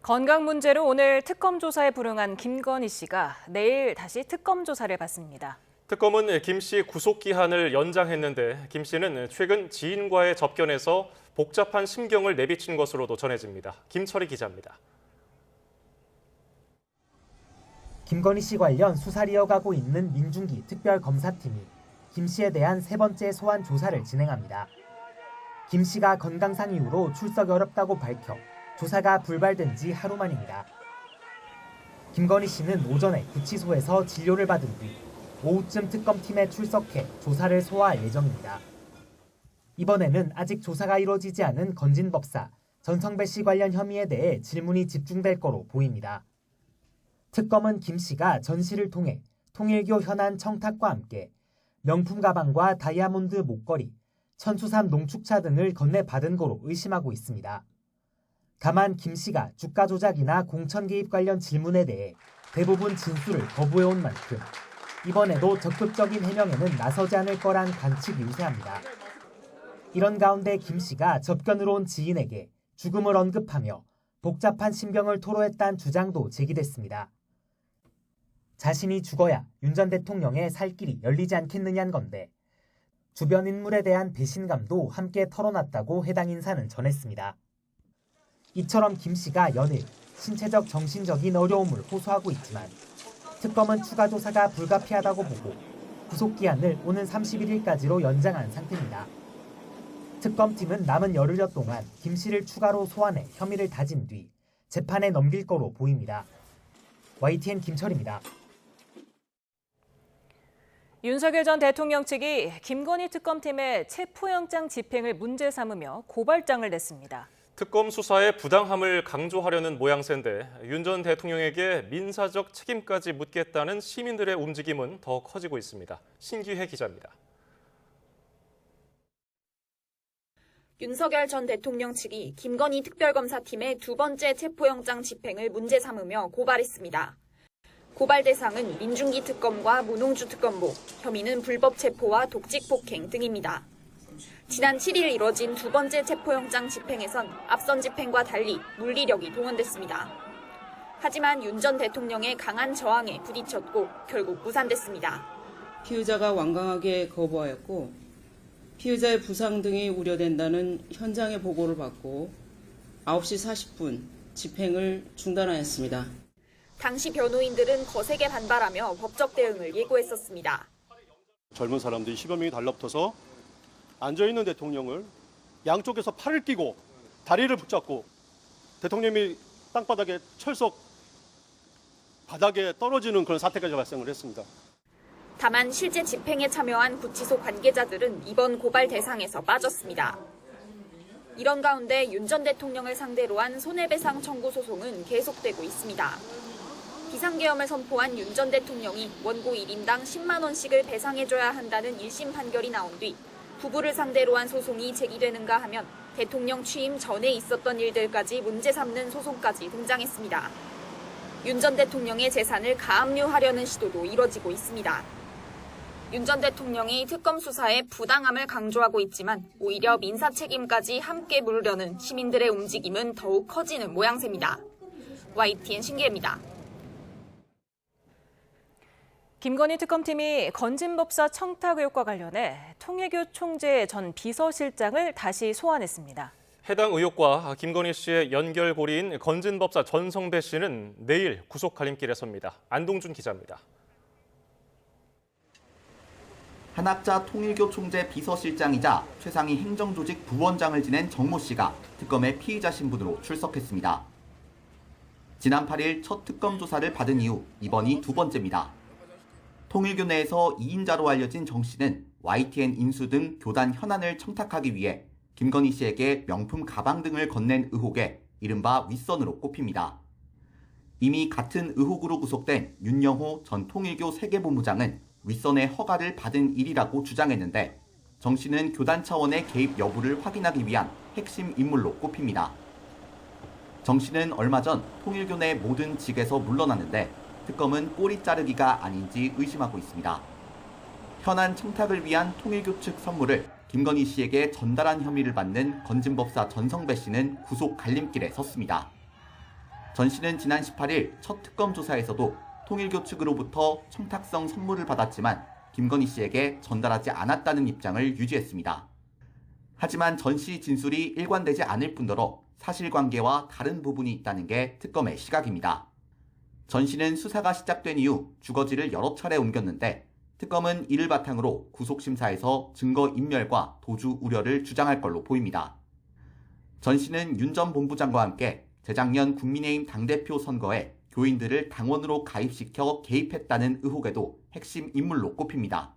건강 문제로 오늘 특검 조사에 불응한 김건희 씨가 내일 다시 특검 조사를 받습니다. 특검은 김 씨 구속 기한을 연장했는데 김 씨는 최근 지인과의 접견에서 복잡한 심경을 내비친 것으로도 전해집니다. 김철희 기자입니다. 김건희 씨 관련 수사를 이어가고 있는 민중기 특별검사팀이 김 씨에 대한 세 번째 소환 조사를 진행합니다. 김 씨가 건강상 이유로 출석이 어렵다고 밝혀 조사가 불발된 지 하루 만입니다. 김건희 씨는 오전에 구치소에서 진료를 받은 뒤 오후쯤 특검팀에 출석해 조사를 소화할 예정입니다. 이번에는 아직 조사가 이루어지지 않은 건진법사 전성배 씨 관련 혐의에 대해 질문이 집중될 거로 보입니다. 특검은 김 씨가 전 씨를 통해 통일교 현안 청탁과 함께 명품 가방과 다이아몬드 목걸이, 천수산 농축차 등을 건네받은 거로 의심하고 있습니다. 다만 김 씨가 주가 조작이나 공천 개입 관련 질문에 대해 대부분 진술을 거부해온 만큼 이번에도 적극적인 해명에는 나서지 않을 거란 관측이 우세합니다. 이런 가운데 김 씨가 접견으로 온 지인에게 죽음을 언급하며 복잡한 신병을 토로했다는 주장도 제기됐습니다. 자신이 죽어야 윤 전 대통령의 살 길이 열리지 않겠느냐는 건데 주변 인물에 대한 배신감도 함께 털어놨다고 해당 인사는 전했습니다. 이처럼 김 씨가 연일 신체적 정신적인 어려움을 호소하고 있지만 특검은 추가 조사가 불가피하다고 보고 구속기한을 오는 31일까지로 연장한 상태입니다. 특검팀은 남은 열흘여 동안 김 씨를 추가로 소환해 혐의를 다진 뒤 재판에 넘길 거로 보입니다. YTN 김철입니다. 윤석열 전 대통령 측이 김건희 특검팀의 체포영장 집행을 문제 삼으며 고발장을 냈습니다. 특검 수사의 부당함을 강조하려는 모양새인데 윤 전 대통령에게 민사적 책임까지 묻겠다는 시민들의 움직임은 더 커지고 있습니다. 신기혜 기자입니다. 윤석열 전 대통령 측이 김건희 특별검사팀의 두 번째 체포영장 집행을 문제 삼으며 고발했습니다. 고발 대상은 민중기 특검과 문홍주 특검보, 혐의는 불법 체포와 독직 폭행 등입니다. 지난 7일 이뤄진 두 번째 체포영장 집행에선 앞선 집행과 달리 물리력이 동원됐습니다. 하지만 윤 전 대통령의 강한 저항에 부딪혔고 결국 무산됐습니다. 피의자가 완강하게 거부하였고 피의자의 부상 등이 우려된다는 현장의 보고를 받고 9시 40분 집행을 중단하였습니다. 당시 변호인들은 거세게 반발하며 법적 대응을 예고했었습니다. 젊은 사람들이 10여 명이 달라붙어서 앉아있는 대통령을 양쪽에서 팔을 끼고 다리를 붙잡고 대통령이 땅바닥에 철석 바닥에 떨어지는 그런 사태까지 발생을 했습니다. 다만 실제 집행에 참여한 구치소 관계자들은 이번 고발 대상에서 빠졌습니다. 이런 가운데 윤 전 대통령을 상대로 한 손해배상 청구 소송은 계속되고 있습니다. 비상계엄을 선포한 윤 전 대통령이 원고 1인당 10만 원씩을 배상해줘야 한다는 1심 판결이 나온 뒤 부부를 상대로 한 소송이 제기되는가 하면 대통령 취임 전에 있었던 일들까지 문제 삼는 소송까지 등장했습니다. 윤 전 대통령의 재산을 가압류하려는 시도도 이뤄지고 있습니다. 윤 전 대통령이 특검 수사에 부당함을 강조하고 있지만 오히려 민사 책임까지 함께 물으려는 시민들의 움직임은 더욱 커지는 모양새입니다. YTN 신기혜입니다. 김건희 특검팀이 건진법사 청탁 의혹과 관련해 통일교 총재 전 비서실장을 다시 소환했습니다. 해당 의혹과 김건희 씨의 연결고리인 건진법사 전성배 씨는 내일 구속 갈림길에 섭니다. 안동준 기자입니다. 한학자 통일교 총재 비서실장이자 최상위 행정조직 부원장을 지낸 정모 씨가 특검의 피의자 신분으로 출석했습니다. 지난 8일 첫 특검 조사를 받은 이후 이번이 두 번째입니다. 통일교 내에서 2인자로 알려진 정 씨는 YTN 인수 등 교단 현안을 청탁하기 위해 김건희 씨에게 명품 가방 등을 건넨 의혹에 이른바 윗선으로 꼽힙니다. 이미 같은 의혹으로 구속된 윤영호 전 통일교 세계본부장은 윗선의 허가를 받은 일이라고 주장했는데 정 씨는 교단 차원의 개입 여부를 확인하기 위한 핵심 인물로 꼽힙니다. 정 씨는 얼마 전 통일교 내 모든 직에서 물러났는데 특검은 꼬리 자르기가 아닌지 의심하고 있습니다. 현안 청탁을 위한 통일교 측 선물을 김건희 씨에게 전달한 혐의를 받는 건진법사 전성배 씨는 구속 갈림길에 섰습니다. 전 씨는 지난 18일 첫 특검 조사에서도 통일교 측으로부터 청탁성 선물을 받았지만 김건희 씨에게 전달하지 않았다는 입장을 유지했습니다. 하지만 전 씨 진술이 일관되지 않을 뿐더러 사실관계와 다른 부분이 있다는 게 특검의 시각입니다. 전 씨는 수사가 시작된 이후 주거지를 여러 차례 옮겼는데 특검은 이를 바탕으로 구속심사에서 증거인멸과 도주 우려를 주장할 걸로 보입니다. 전 씨는 윤 전 본부장과 함께 재작년 국민의힘 당대표 선거에 교인들을 당원으로 가입시켜 개입했다는 의혹에도 핵심 인물로 꼽힙니다.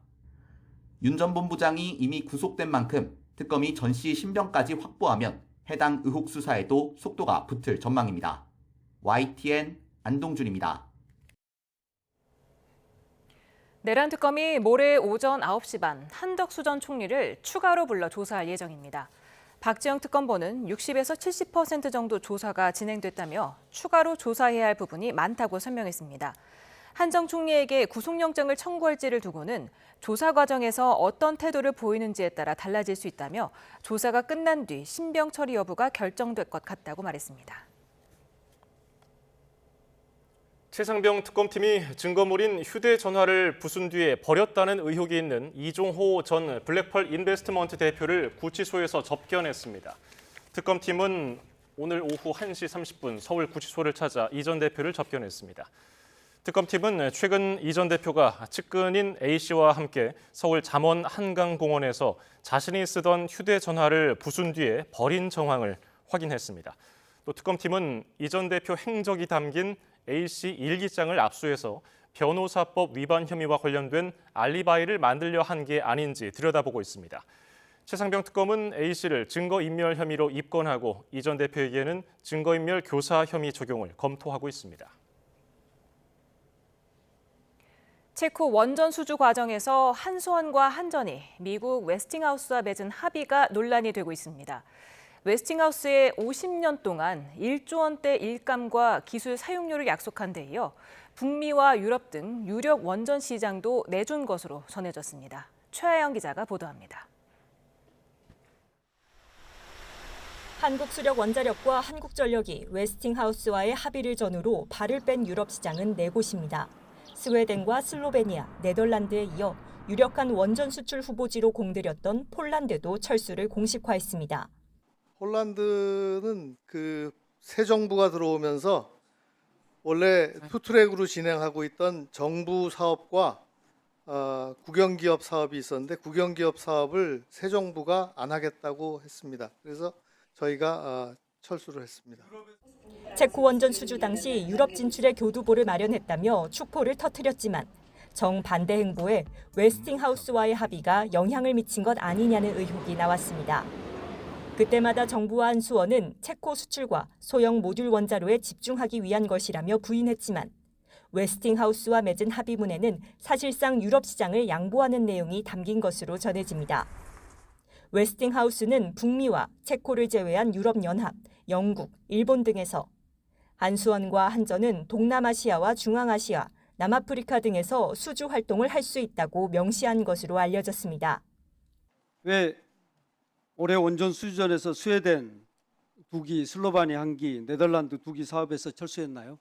윤 전 본부장이 이미 구속된 만큼 특검이 전 씨 신병까지 확보하면 해당 의혹 수사에도 속도가 붙을 전망입니다. YTN 안동준입니다. 내란 특검이 모레 오전 9시 반 한덕수 전 총리를 추가로 불러 조사할 예정입니다. 박지영 특검보는 60에서 70% 정도 조사가 진행됐다며 추가로 조사해야 할 부분이 많다고 설명했습니다. 한 전 총리에게 구속영장을 청구할지를 두고는 조사 과정에서 어떤 태도를 보이는지에 따라 달라질 수 있다며 조사가 끝난 뒤 신병 처리 여부가 결정될 것 같다고 말했습니다. 최상병 특검팀이 증거물인 휴대전화를 부순 뒤에 버렸다는 의혹이 있는 이종호 전 블랙펄 인베스트먼트 대표를 구치소에서 접견했습니다. 특검팀은 오늘 오후 1시 30분 서울 구치소를 찾아 이 전 대표를 접견했습니다. 특검팀은 최근 이 전 대표가 측근인 A씨와 함께 서울 잠원 한강공원에서 자신이 쓰던 휴대전화를 부순 뒤에 버린 정황을 확인했습니다. 또 특검팀은 이 전 대표 행적이 담긴 A씨 일기장을 압수해서 변호사법 위반 혐의와 관련된 알리바이를 만들려 한 게 아닌지 들여다보고 있습니다. 최상병 특검은 A씨를 증거인멸 혐의로 입건하고 이 전 대표에게는 증거인멸 교사 혐의 적용을 검토하고 있습니다. 체코 원전 수주 과정에서 한수원과 한전이 미국 웨스팅하우스와 맺은 합의가 논란이 되고 있습니다. 웨스팅하우스에 50년 동안 1조 원대 일감과 기술 사용료를 약속한 데 이어 북미와 유럽 등 유력 원전 시장도 내준 것으로 전해졌습니다. 최하영 기자가 보도합니다. 한국수력원자력과 한국전력이 웨스팅하우스와의 합의를 전후로 발을 뺀 유럽 시장은 4곳입니다. 스웨덴과 슬로베니아, 네덜란드에 이어 유력한 원전 수출 후보지로 공들였던 폴란드도 철수를 공식화했습니다. 폴란드는 새 정부가 들어오면서 원래 투트랙으로 진행하고 있던 정부 사업과 국영기업 사업이 있었는데 국영기업 사업을 새 정부가 안 하겠다고 했습니다. 그래서 저희가 철수를 했습니다. 체코 원전 수주 당시 유럽 진출의 교두보를 마련했다며 축포를 터뜨렸지만 정반대 행보에 웨스팅하우스와의 합의가 영향을 미친 것 아니냐는 의혹이 나왔습니다. 그때마다 정부와 한수원은 체코 수출과 소형 모듈 원자로에 집중하기 위한 것이라며 부인했지만 웨스팅하우스와 맺은 합의문에는 사실상 유럽 시장을 양보하는 내용이 담긴 것으로 전해집니다. 웨스팅하우스는 북미와 체코를 제외한 유럽연합, 영국, 일본 등에서, 한수원과 한전은 동남아시아와 중앙아시아, 남아프리카 등에서 수주 활동을 할 수 있다고 명시한 것으로 알려졌습니다. 왜 올해 원전 수주전에서 스웨덴 2기, 슬로바니아 1기, 네덜란드 2기 사업에서 철수했나요?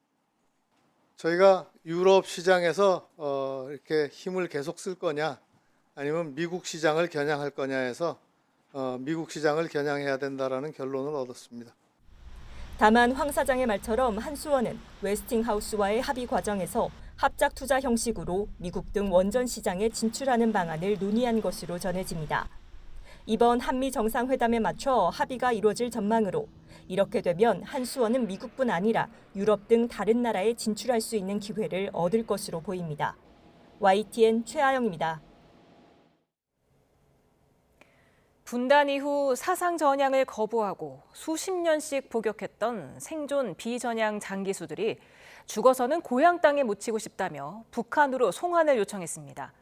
저희가 유럽 시장에서 이렇게 힘을 계속 쓸 거냐 아니면 미국 시장을 겨냥할 거냐 해서 미국 시장을 겨냥해야 된다라는 결론을 얻었습니다. 다만 황 사장의 말처럼 한수원은 웨스팅하우스와의 합의 과정에서 합작 투자 형식으로 미국 등 원전 시장에 진출하는 방안을 논의한 것으로 전해집니다. 이번 한미 정상회담에 맞춰 합의가 이루어질 전망으로 이렇게 되면 한수원은 미국뿐 아니라 유럽 등 다른 나라에 진출할 수 있는 기회를 얻을 것으로 보입니다. YTN 최하영입니다. 분단 이후 사상 전향을 거부하고 수십 년씩 복역했던 생존 비전향 장기수들이 죽어서는 고향 땅에 묻히고 싶다며 북한으로 송환을 요청했습니다.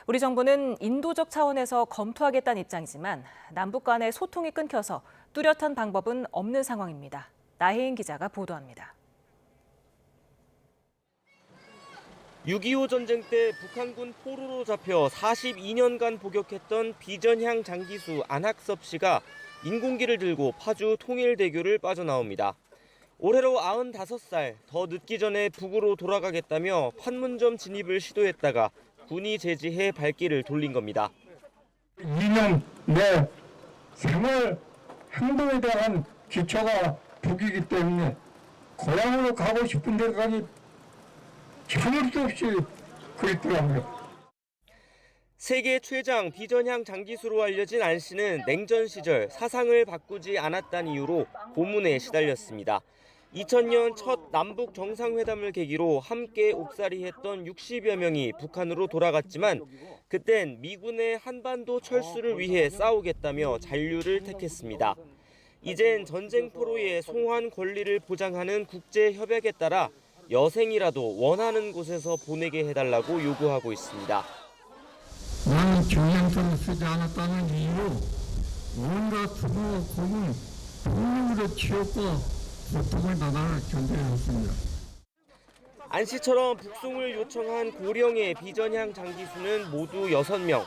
우리 정부는 인도적 차원에서 검토하겠다는 입장이지만 남북 간의 소통이 끊겨서 뚜렷한 방법은 없는 상황입니다. 나혜인 기자가 보도합니다. 6.25 전쟁 때 북한군 포로로 잡혀 42년간 복역했던 비전향 장기수 안학섭 씨가 인공기를 들고 파주 통일대교를 빠져나옵니다. 올해로 95살, 더 늦기 전에 북으로 돌아가겠다며 판문점 진입을 시도했다가 군이 제지해 발길을 돌린 겁니다. 이념, 내 생활 행동에 대한 기초가 북이기 때문에 고향으로 가고 싶은 데까지 참을 수 없이 그랬더라고요. 세계 최장 비전향 장기수로 알려진 안 씨는 냉전 시절 사상을 바꾸지 않았다는 이유로 고문에 시달렸습니다. 2000년 첫 남북 정상회담을 계기로 함께 옥살이했던 60여 명이 북한으로 돌아갔지만 그땐 미군의 한반도 철수를 위해 싸우겠다며 잔류를 택했습니다. 이젠 전쟁 포로의 송환 권리를 보장하는 국제협약에 따라 여생이라도 원하는 곳에서 보내게 해달라고 요구하고 있습니다. 나는 경향선을 쓰지 않았다는 이유로 온갖 수고, 고문, 폭력으로 치웠고 고통을 나날 견뎌냈습니다. 안 씨처럼 북송을 요청한 고령의 비전향 장기수는 모두 6명.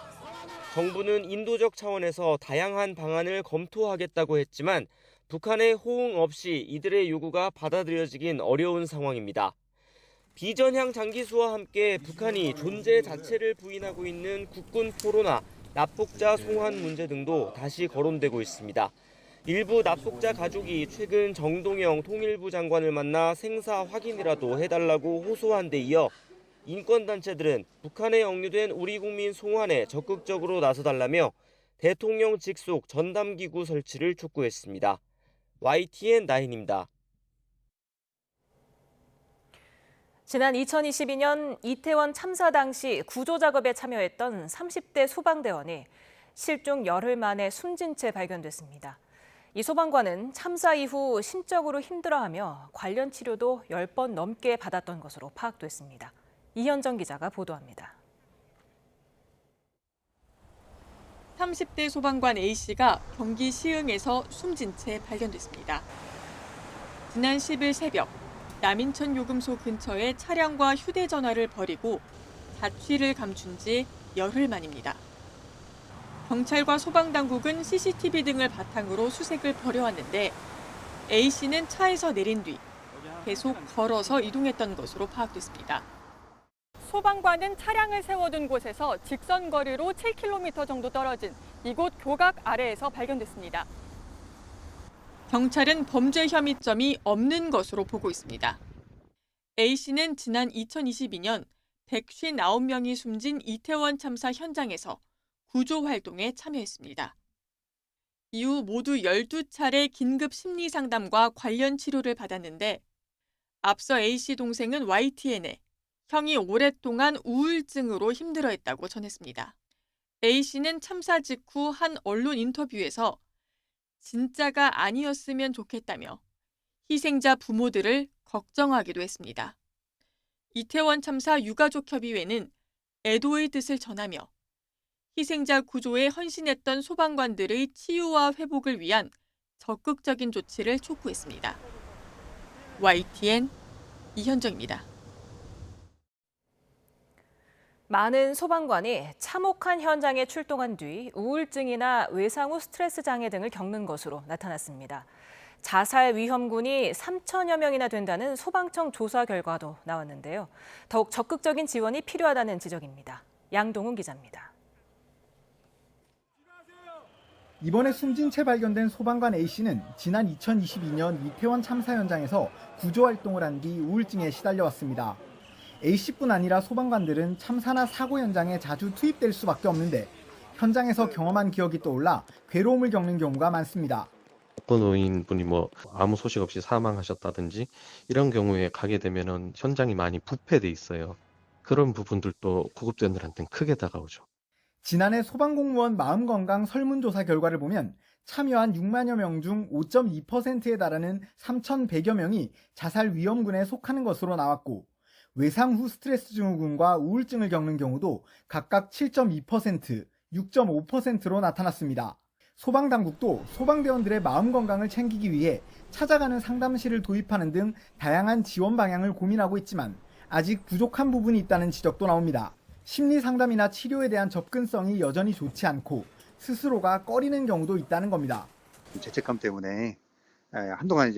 정부는 인도적 차원에서 다양한 방안을 검토하겠다고 했지만 북한의 호응 없이 이들의 요구가 받아들여지긴 어려운 상황입니다. 비전향 장기수와 함께 북한이 존재 자체를 부인하고 있는 국군 포로나 납북자 송환 문제 등도 다시 거론되고 있습니다. 일부 납북자 가족이 최근 정동영 통일부 장관을 만나 생사 확인이라도 해달라고 호소한 데 이어 인권단체들은 북한에 억류된 우리 국민 송환에 적극적으로 나서달라며 대통령 직속 전담기구 설치를 촉구했습니다. YTN 9입니다. 지난 2022년 이태원 참사 당시 구조 작업에 참여했던 30대 소방대원이 실종 열흘 만에 숨진 채 발견됐습니다. 이 소방관은 참사 이후 심적으로 힘들어하며 관련 치료도 10번 넘게 받았던 것으로 파악됐습니다. 이현정 기자가 보도합니다. 30대 소방관 A씨가 경기 시흥에서 숨진 채 발견됐습니다. 지난 10일 새벽 남인천 요금소 근처에 차량과 휴대전화를 버리고 자취를 감춘 지 열흘 만입니다. 경찰과 소방당국은 CCTV 등을 바탕으로 수색을 벌여왔는데 A씨는 차에서 내린 뒤 계속 걸어서 이동했던 것으로 파악됐습니다. 소방관은 차량을 세워둔 곳에서 직선 거리로 7km 정도 떨어진 이곳 교각 아래에서 발견됐습니다. 경찰은 범죄 혐의점이 없는 것으로 보고 있습니다. A씨는 지난 2022년 159명이 숨진 이태원 참사 현장에서 구조 활동에 참여했습니다. 이후 모두 12차례 긴급 심리 상담과 관련 치료를 받았는데 앞서 A씨 동생은 YTN에 형이 오랫동안 우울증으로 힘들어했다고 전했습니다. A씨는 참사 직후 한 언론 인터뷰에서 진짜가 아니었으면 좋겠다며 희생자 부모들을 걱정하기도 했습니다. 이태원 참사 유가족협의회는 애도의 뜻을 전하며 희생자 구조에 헌신했던 소방관들의 치유와 회복을 위한 적극적인 조치를 촉구했습니다. YTN 이현정입니다. 많은 소방관이 참혹한 현장에 출동한 뒤 우울증이나 외상 후 스트레스 장애 등을 겪는 것으로 나타났습니다. 자살 위험군이 3천여 명이나 된다는 소방청 조사 결과도 나왔는데요. 더욱 적극적인 지원이 필요하다는 지적입니다. 양동훈 기자입니다. 이번에 숨진 채 발견된 소방관 A씨는 지난 2022년 이태원 참사 현장에서 구조 활동을 한 뒤 우울증에 시달려왔습니다. A씨뿐 아니라 소방관들은 참사나 사고 현장에 자주 투입될 수밖에 없는데 현장에서 경험한 기억이 떠올라 괴로움을 겪는 경우가 많습니다. 노인분이 아무 소식 없이 사망하셨다든지 이런 경우에 가게 되면은 현장이 많이 부패돼 있어요. 그런 부분들도 구급대원들한테는 크게 다가오죠. 지난해 소방공무원 마음건강 설문조사 결과를 보면 참여한 6만여 명 중 5.2%에 달하는 3,100여 명이 자살 위험군에 속하는 것으로 나왔고 외상 후 스트레스 증후군과 우울증을 겪는 경우도 각각 7.2%, 6.5%로 나타났습니다. 소방당국도 소방대원들의 마음 건강을 챙기기 위해 찾아가는 상담실을 도입하는 등 다양한 지원 방향을 고민하고 있지만 아직 부족한 부분이 있다는 지적도 나옵니다. 심리 상담이나 치료에 대한 접근성이 여전히 좋지 않고 스스로가 꺼리는 경우도 있다는 겁니다. 죄책감 때문에 한동안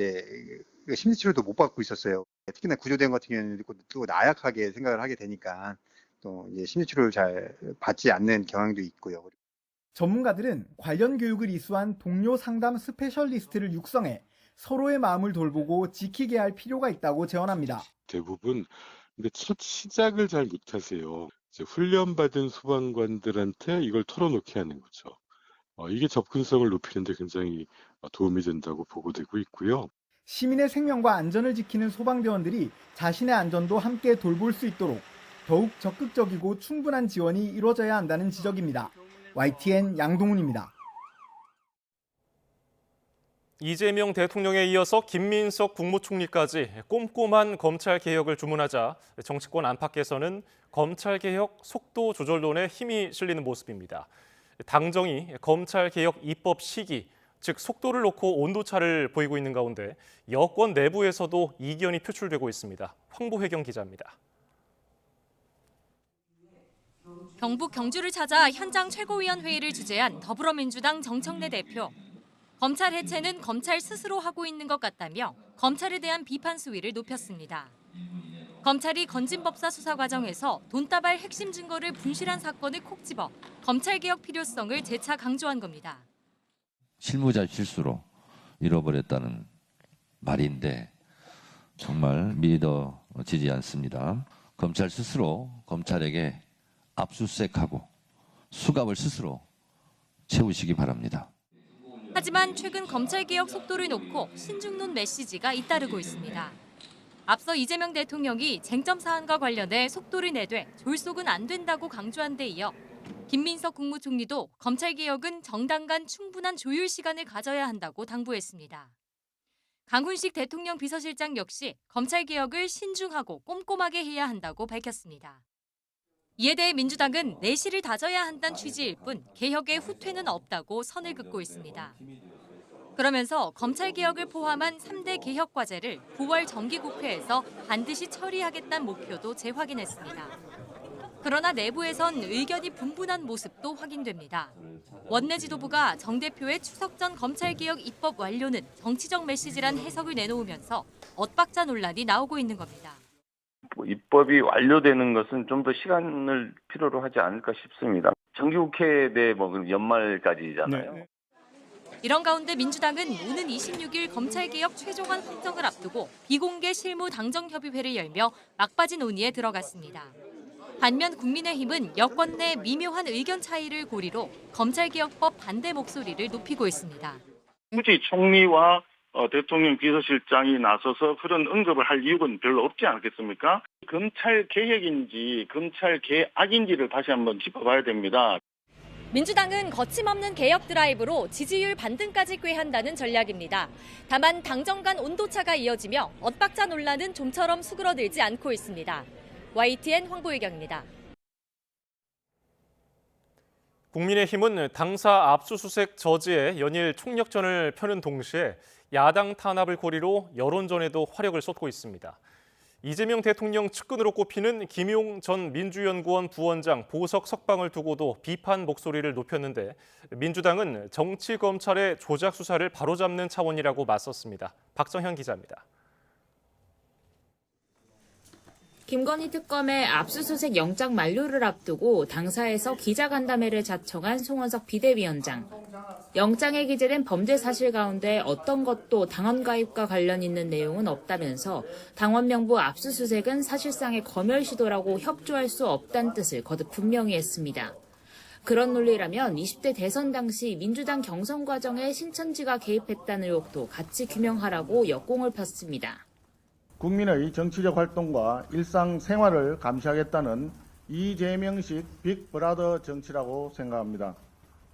심리 치료도 못 받고 있었어요. 특히나 구조대원 같은 경우는 또 나약하게 생각을 하게 되니까 또 이제 심리 치료를 잘 받지 않는 경향도 있고요. 전문가들은 관련 교육을 이수한 동료 상담 스페셜리스트를 육성해 서로의 마음을 돌보고 지키게 할 필요가 있다고 제언합니다. 대부분 근데 첫 시작을 잘 못하세요. 이제 훈련받은 소방관들한테 이걸 털어놓게 하는 거죠. 이게 접근성을 높이는 데 굉장히 도움이 된다고 보고되고 있고요. 시민의 생명과 안전을 지키는 소방대원들이 자신의 안전도 함께 돌볼 수 있도록 더욱 적극적이고 충분한 지원이 이루어져야 한다는 지적입니다. YTN 양동훈입니다. 이재명 대통령에 이어서 김민석 국무총리까지 꼼꼼한 검찰 개혁을 주문하자 정치권 안팎에서는 검찰 개혁 속도 조절론에 힘이 실리는 모습입니다. 당정이 검찰 개혁 입법 시기, 즉 속도를 놓고 온도차를 보이고 있는 가운데 여권 내부에서도 이견이 표출되고 있습니다. 황보혜경 기자입니다. 경북 경주를 찾아 현장 최고위원회의를 주재한 더불어민주당 정청래 대표. 검찰 해체는 검찰 스스로 하고 있는 것 같다며 검찰에 대한 비판 수위를 높였습니다. 검찰이 건진법사 수사 과정에서 돈다발 핵심 증거를 분실한 사건을 콕 집어 검찰개혁 필요성을 재차 강조한 겁니다. 실무자 실수로 잃어버렸다는 말인데 정말 믿어지지 않습니다. 검찰 스스로 검찰에게 압수수색하고 수갑을 스스로 채우시기 바랍니다. 하지만 최근 검찰개혁 속도를 놓고 신중론 메시지가 잇따르고 있습니다. 앞서 이재명 대통령이 쟁점 사안과 관련해 속도를 내되 졸속은 안 된다고 강조한 데 이어 김민석 국무총리도 검찰개혁은 정당 간 충분한 조율 시간을 가져야 한다고 당부했습니다. 강훈식 대통령 비서실장 역시 검찰개혁을 신중하고 꼼꼼하게 해야 한다고 밝혔습니다. 이에 대해 민주당은 내실을 다져야 한다는 취지일 뿐 개혁의 후퇴는 없다고 선을 긋고 있습니다. 그러면서 검찰개혁을 포함한 3대 개혁 과제를 9월 정기국회에서 반드시 처리하겠다는 목표도 재확인했습니다. 그러나 내부에선 의견이 분분한 모습도 확인됩니다. 원내 지도부가 정 대표의 추석 전 검찰개혁 입법 완료는 정치적 메시지란 해석을 내놓으면서 엇박자 논란이 나오고 있는 겁니다. 입법이 완료되는 것은 좀 더 시간을 필요로 하지 않을까 싶습니다. 정기국회 내 연말까지잖아요. 네. 이런 가운데 민주당은 오는 26일 검찰개혁 최종안 확정을 앞두고 비공개 실무 당정협의회를 열며 막바지 논의에 들어갔습니다. 반면 국민의힘은 여권 내 미묘한 의견 차이를 고리로 검찰개혁법 반대 목소리를 높이고 있습니다. 굳이 총리와 대통령 비서실장이 나서서 그런 언급을 할 이유는 별로 없지 않겠습니까? 검찰 개혁인지 검찰 개악인지를 다시 한번 짚어봐야 됩니다. 민주당은 거침없는 개혁 드라이브로 지지율 반등까지 꾀한다는 전략입니다. 다만 당정 간 온도차가 이어지며 엇박자 논란은 좀처럼 수그러들지 않고 있습니다. YTN 황보혜경입니다. 국민의힘은 당사 압수수색 저지에 연일 총력전을 펴는 동시에 야당 탄압을 고리로 여론전에도 화력을 쏟고 있습니다. 이재명 대통령 측근으로 꼽히는 김용 전 민주연구원 부원장 보석 석방을 두고도 비판 목소리를 높였는데 민주당은 정치검찰의 조작 수사를 바로잡는 차원이라고 맞섰습니다. 박정현 기자입니다. 김건희 특검의 압수수색 영장 만료를 앞두고 당사에서 기자간담회를 자청한 송원석 비대위원장. 영장에 기재된 범죄 사실 가운데 어떤 것도 당원 가입과 관련 있는 내용은 없다면서 당원 명부 압수수색은 사실상의 검열 시도라고 협조할 수 없다는 뜻을 거듭 분명히 했습니다. 그런 논리라면 20대 대선 당시 민주당 경선 과정에 신천지가 개입했다는 의혹도 같이 규명하라고 역공을 폈습니다. 국민의 정치적 활동과 일상생활을 감시하겠다는 이재명식 빅브라더 정치라고 생각합니다.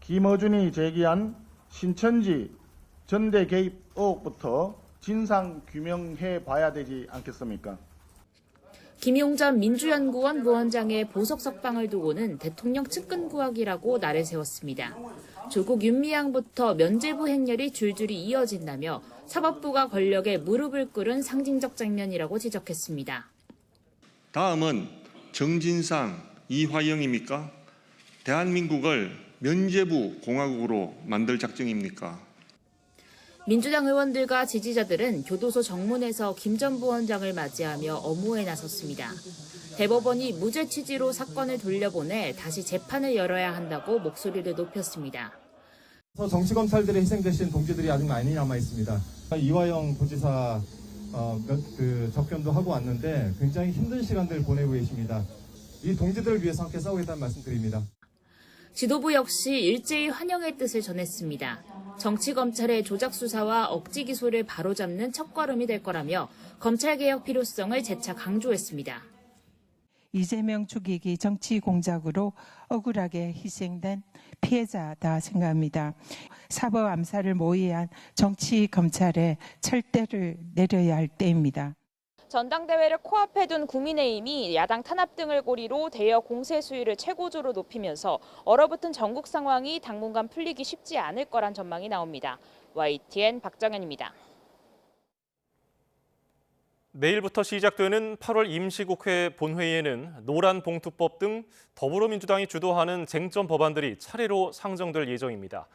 김어준이 제기한 신천지 전대 개입 의혹부터 진상 규명해 봐야 되지 않겠습니까? 김용 전 민주연구원 부원장의 보석 석방을 두고는 대통령 측근 구하기라고 날을 세웠습니다. 조국 윤미향부터 면죄부 행렬이 줄줄이 이어진다며 사법부가 권력에 무릎을 꿇은 상징적 장면이라고 지적했습니다. 다음은 정진상, 이화영입니까? 대한민국을 면죄부 공화국으로 만들 작정입니까? 민주당 의원들과 지지자들은 교도소 정문에서 김 전 부원장을 맞이하며 엄호에 나섰습니다. 대법원이 무죄 취지로 사건을 돌려보내 다시 재판을 열어야 한다고 목소리를 높였습니다. 정치검찰들의 희생되신 동지들이 아직 많이 남아있습니다. 이화영 부지사 접견도 하고 왔는데 굉장히 힘든 시간들을 보내고 계십니다. 이 동지들을 위해서 함께 싸우겠다는 말씀드립니다. 지도부 역시 일제히 환영의 뜻을 전했습니다. 정치검찰의 조작 수사와 억지 기소를 바로잡는 첫걸음이 될 거라며 검찰개혁 필요성을 재차 강조했습니다. 이재명 죽이기 정치 공작으로 억울하게 희생된 피해자다 생각합니다. 사법 암살을 모의한 정치 검찰에 철대를 내려야 할 때입니다. 전당대회를 코앞에 둔 국민의힘이 야당 탄압 등을 고리로 대여 공세 수위를 최고조로 높이면서 얼어붙은 전국 상황이 당분간 풀리기 쉽지 않을 거란 전망이 나옵니다. YTN 박정현입니다. 내일부터 시작되는 8월 임시국회 본회의에는 노란봉투법 등 더불어민주당이 주도하는 쟁점 법안들이 차례로 상정될 예정입니다.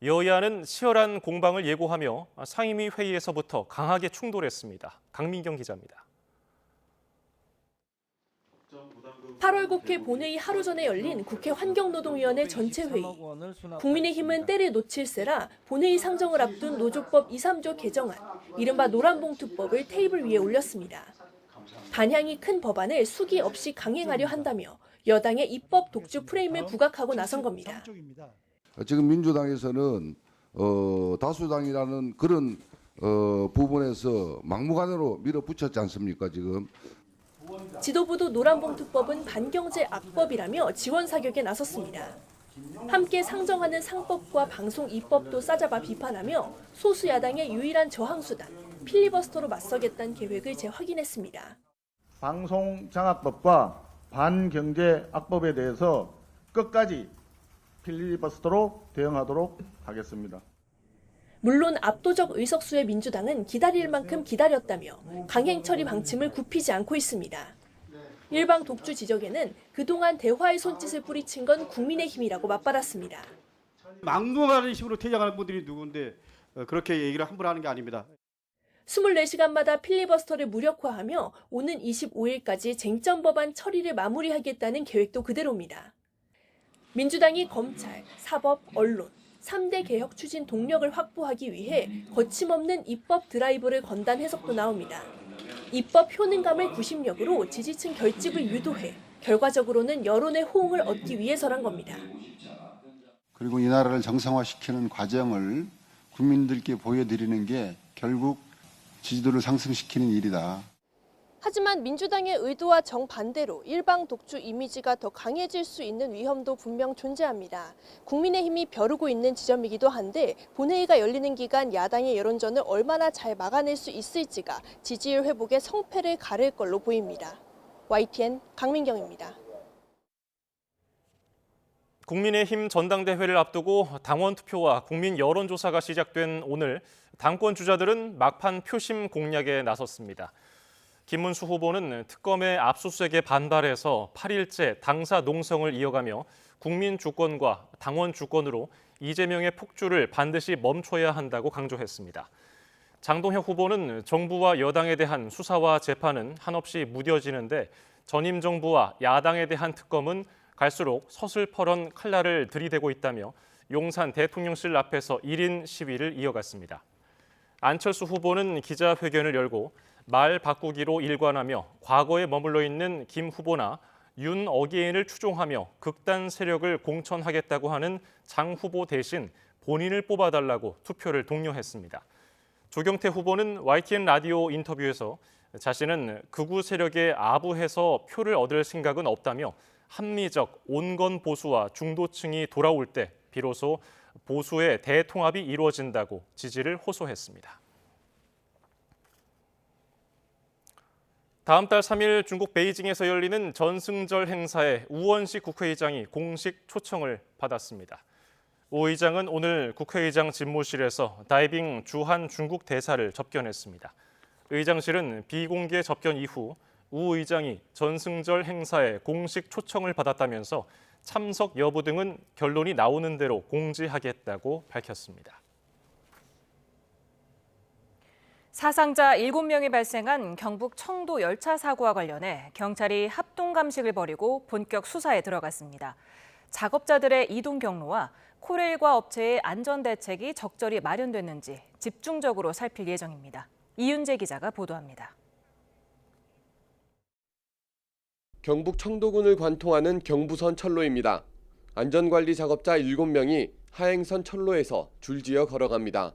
여야는 치열한 공방을 예고하며 상임위 회의에서부터 강하게 충돌했습니다. 강민경 기자입니다. 8월 국회 본회의 하루 전에 열린 국회 환경노동위원회 전체 회의. 국민의힘은 때를 놓칠세라 본회의 상정을 앞둔 노조법 2, 3조 개정안, 이른바 노란봉투법을 테이블 위에 올렸습니다. 반향이 큰 법안을 수기 없이 강행하려 한다며 여당의 입법 독주 프레임을 부각하고 나선 겁니다. 지금 민주당에서는 다수당이라는 그런 부분에서 막무가내로 밀어붙였지 않습니까, 지금? 지도부도 노란봉투법은 반경제 악법이라며 지원 사격에 나섰습니다. 함께 상정하는 상법과 방송 입법도 싸잡아 비판하며 소수 야당의 유일한 저항수단 필리버스터로 맞서겠다는 계획을 재확인했습니다. 방송장악법과 반경제 악법에 대해서 끝까지 필리버스터로 대응하도록 하겠습니다. 물론 압도적 의석수의 민주당은 기다릴 만큼 기다렸다며 강행 처리 방침을 굽히지 않고 있습니다. 일방 독주 지적에는 그동안 대화의 손짓을 뿌리친 건 국민의힘이라고 맞받았습니다. 막무가내 식으로 퇴장하는 분들이 누군데 그렇게 얘기를 함부로 하는 게 아닙니다. 24시간마다 필리버스터를 무력화하며 오는 25일까지 쟁점 법안 처리를 마무리하겠다는 계획도 그대로입니다. 민주당이 검찰, 사법, 언론, 3대 개혁 추진 동력을 확보하기 위해 거침없는 입법 드라이브를 건다는 해석도 나옵니다. 입법 효능감을 구심력으로 지지층 결집을 유도해 결과적으로는 여론의 호응을 얻기 위해서란 겁니다. 그리고 이 나라를 정상화시키는 과정을 국민들께 보여드리는 게 결국 지지도를 상승시키는 일이다. 하지만 민주당의 의도와 정반대로 일방 독주 이미지가 더 강해질 수 있는 위험도 분명 존재합니다. 국민의힘이 벼르고 있는 지점이기도 한데 본회의가 열리는 기간 야당의 여론전을 얼마나 잘 막아낼 수 있을지가 지지율 회복에 성패를 가를 걸로 보입니다. YTN 강민경입니다. 국민의힘 전당대회를 앞두고 당원 투표와 국민 여론조사가 시작된 오늘 당권 주자들은 막판 표심 공략에 나섰습니다. 김문수 후보는 특검의 압수수색에 반발해서 8일째 당사 농성을 이어가며 국민 주권과 당원 주권으로 이재명의 폭주를 반드시 멈춰야 한다고 강조했습니다. 장동혁 후보는 정부와 여당에 대한 수사와 재판은 한없이 무뎌지는데 전임 정부와 야당에 대한 특검은 갈수록 서슬퍼런 칼날을 들이대고 있다며 용산 대통령실 앞에서 1인 시위를 이어갔습니다. 안철수 후보는 기자회견을 열고 말 바꾸기로 일관하며 과거에 머물러 있는 김 후보나 윤 어게인을 추종하며 극단 세력을 공천하겠다고 하는 장 후보 대신 본인을 뽑아달라고 투표를 독려했습니다. 조경태 후보는 YTN 라디오 인터뷰에서 자신은 극우 세력에 아부해서 표를 얻을 생각은 없다며 합리적 온건 보수와 중도층이 돌아올 때 비로소 보수의 대통합이 이루어진다고 지지를 호소했습니다. 다음 달 3일 중국 베이징에서 열리는 전승절 행사에 우원식 국회의장이 공식 초청을 받았습니다. 우 의장은 오늘 국회의장 집무실에서 다이빙 주한 중국 대사를 접견했습니다. 의장실은 비공개 접견 이후 우 의장이 전승절 행사에 공식 초청을 받았다면서 참석 여부 등은 결론이 나오는 대로 공지하겠다고 밝혔습니다. 사상자 7명이 발생한 경북 청도 열차 사고와 관련해 경찰이 합동 감식을 벌이고 본격 수사에 들어갔습니다. 작업자들의 이동 경로와 코레일과 업체의 안전 대책이 적절히 마련됐는지 집중적으로 살필 예정입니다. 이윤재 기자가 보도합니다. 경북 청도군을 관통하는 경부선 철로입니다. 안전관리 작업자 7명이 하행선 철로에서 줄지어 걸어갑니다.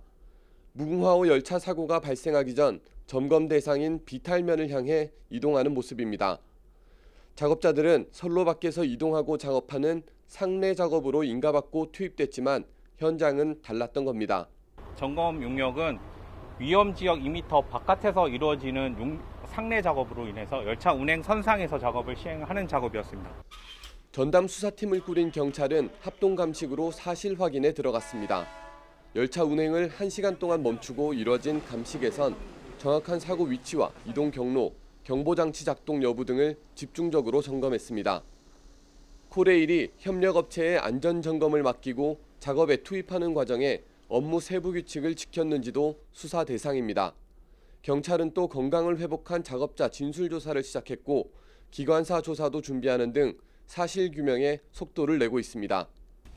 무궁화호 열차 사고가 발생하기 전 점검 대상인 비탈면을 향해 이동하는 모습입니다. 작업자들은 선로 밖에서 이동하고 작업하는 상례 작업으로 인가받고 투입됐지만 현장은 달랐던 겁니다. 점검 용역은 위험 지역 2m 바깥에서 이루어지는 상례 작업으로 인해서 열차 운행 선상에서 작업을 시행하는 작업이었습니다. 전담 수사팀을 꾸린 경찰은 합동 감식으로 사실 확인에 들어갔습니다. 열차 운행을 1시간 동안 멈추고 이뤄진 감식에선 정확한 사고 위치와 이동 경로, 경보장치 작동 여부 등을 집중적으로 점검했습니다. 코레일이 협력업체에 안전점검을 맡기고 작업에 투입하는 과정에 업무 세부 규칙을 지켰는지도 수사 대상입니다. 경찰은 또 건강을 회복한 작업자 진술 조사를 시작했고 기관사 조사도 준비하는 등 사실 규명에 속도를 내고 있습니다.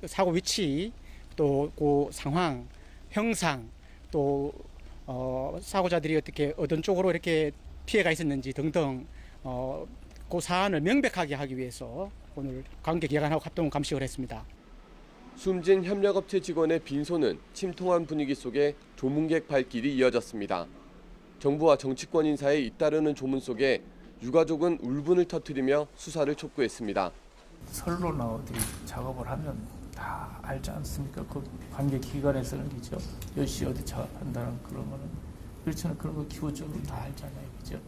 사고 위치, 또 그 상황, 형상, 또 사고자들이 어떻게 어떤 쪽으로 이렇게 피해가 있었는지 등등 그 사안을 명백하게 하기 위해서 오늘 관계기관하고 합동 감식을 했습니다. 숨진 협력업체 직원의 빈소는 침통한 분위기 속에 조문객 발길이 이어졌습니다. 정부와 정치권 인사의 잇따르는 조문 속에 유가족은 울분을 터뜨리며 수사를 촉구했습니다. 선로나 어디 작업을 하면 다 알지 않습니까? 그 관계 기관에서는 그죠? 몇 시 어디 작업한다는 그런 거는 그렇잖아요. 그런 거 기본적으로 다 알잖아요, 그죠?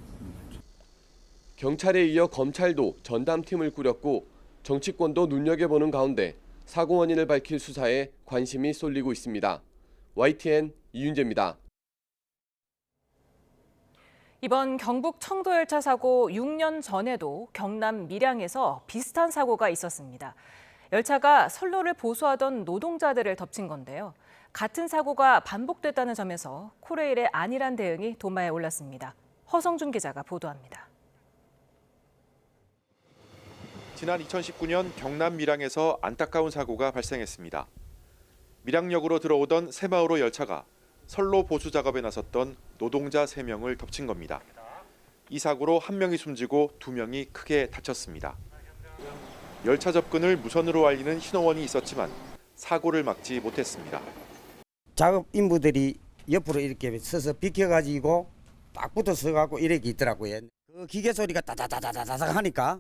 경찰에 이어 검찰도 전담팀을 꾸렸고 정치권도 눈여겨보는 가운데 사고 원인을 밝힐 수사에 관심이 쏠리고 있습니다. YTN 이윤재입니다. 이번 경북 청도 열차 사고 6년 전에도 경남 밀양에서 비슷한 사고가 있었습니다. 열차가 선로를 보수하던 노동자들을 덮친 건데요. 같은 사고가 반복됐다는 점에서 코레일의 안일한 대응이 도마에 올랐습니다. 허성준 기자가 보도합니다. 지난 2019년 경남 밀양에서 안타까운 사고가 발생했습니다. 밀양역으로 들어오던 새마을호 열차가 선로 보수 작업에 나섰던 노동자 3명을 덮친 겁니다. 이 사고로 1명이 숨지고 2명이 크게 다쳤습니다. 열차 접근을 무선으로 알리는 신호원이 있었지만 사고를 막지 못했습니다. 작업 인부들이 옆으로 이렇게 서서 비켜가지고 딱 붙어 서갖고 이렇게 있더라고요. 그 기계 소리가 따다다다다다 하니까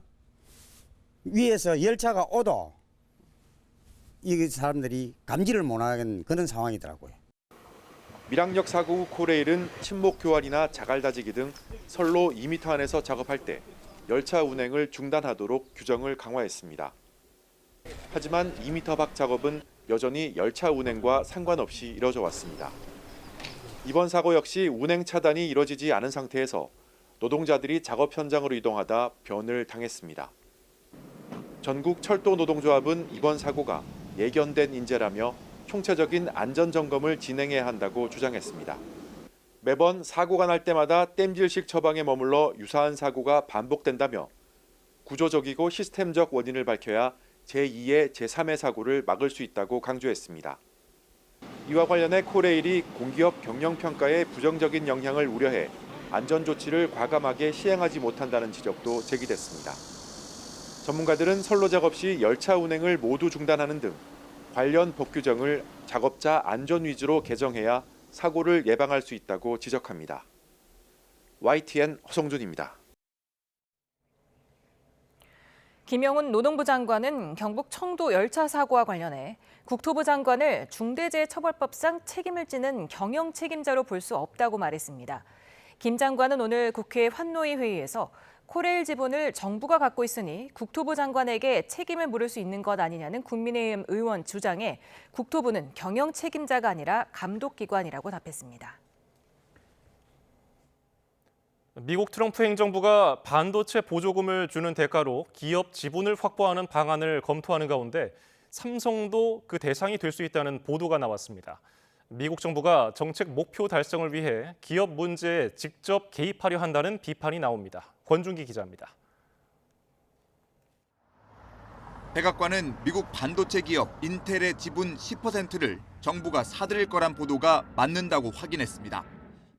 위에서 열차가 오도 이 사람들이 감지를 못하는 그런 상황이더라고요. 밀양역 사고 후 코레일은 침목 교환이나 자갈 다지기 등 선로 2m 안에서 작업할 때 열차 운행을 중단하도록 규정을 강화했습니다. 하지만 2m 밖 작업은 여전히 열차 운행과 상관없이 이뤄져 왔습니다. 이번 사고 역시 운행 차단이 이뤄지지 않은 상태에서 노동자들이 작업 현장으로 이동하다 변을 당했습니다. 전국 철도 노동조합은 이번 사고가 예견된 인재라며 총체적인 안전점검을 진행해야 한다고 주장했습니다. 매번 사고가 날 때마다 땜질식 처방에 머물러 유사한 사고가 반복된다며 구조적이고 시스템적 원인을 밝혀야 제2의 제3의 사고를 막을 수 있다고 강조했습니다. 이와 관련해 코레일이 공기업 경영평가에 부정적인 영향을 우려해 안전조치를 과감하게 시행하지 못한다는 지적도 제기됐습니다. 전문가들은 선로 작업 시 열차 운행을 모두 중단하는 등 관련 법규정을 작업자 안전 위주로 개정해야 사고를 예방할 수 있다고 지적합니다. YTN 허성준입니다. 김영훈 노동부 장관은 경북 청도 열차 사고와 관련해 국토부 장관을 중대재해처벌법상 책임을 지는 경영 책임자로 볼 수 없다고 말했습니다. 김 장관은 오늘 국회 환노위 회의에서 코레일 지분을 정부가 갖고 있으니 국토부 장관에게 책임을 물을 수 있는 것 아니냐는 국민의힘 의원 주장에 국토부는 경영 책임자가 아니라 감독기관이라고 답했습니다. 미국 트럼프 행정부가 반도체 보조금을 주는 대가로 기업 지분을 확보하는 방안을 검토하는 가운데 삼성도 그 대상이 될 수 있다는 보도가 나왔습니다. 미국 정부가 정책 목표 달성을 위해 기업 문제에 직접 개입하려 한다는 비판이 나옵니다. 권준기 기자입니다. 백악관은 미국 반도체 기업 인텔의 지분 10%를 정부가 사들일 거란 보도가 맞는다고 확인했습니다.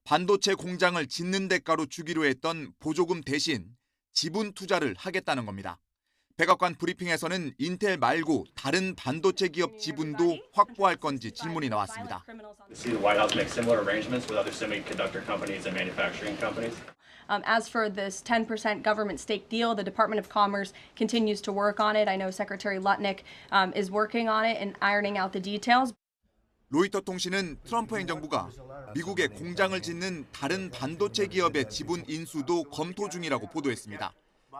반도체 공장을 짓는 대가로 주기로 했던 보조금 대신 지분 투자를 하겠다는 겁니다. 백악관 브리핑에서는 인텔 말고 다른 반도체 기업 지분도 확보할 건지 질문이 나왔습니다. As for this 10% government stake deal, the Department of Commerce continues to work on it. I know Secretary Lutnick is working on it and ironing out the details. 로이터 통신은 트럼프 행정부가 미국에 공장을 짓는 다른 반도체 기업의 지분 인수도 검토 중이라고 보도했습니다.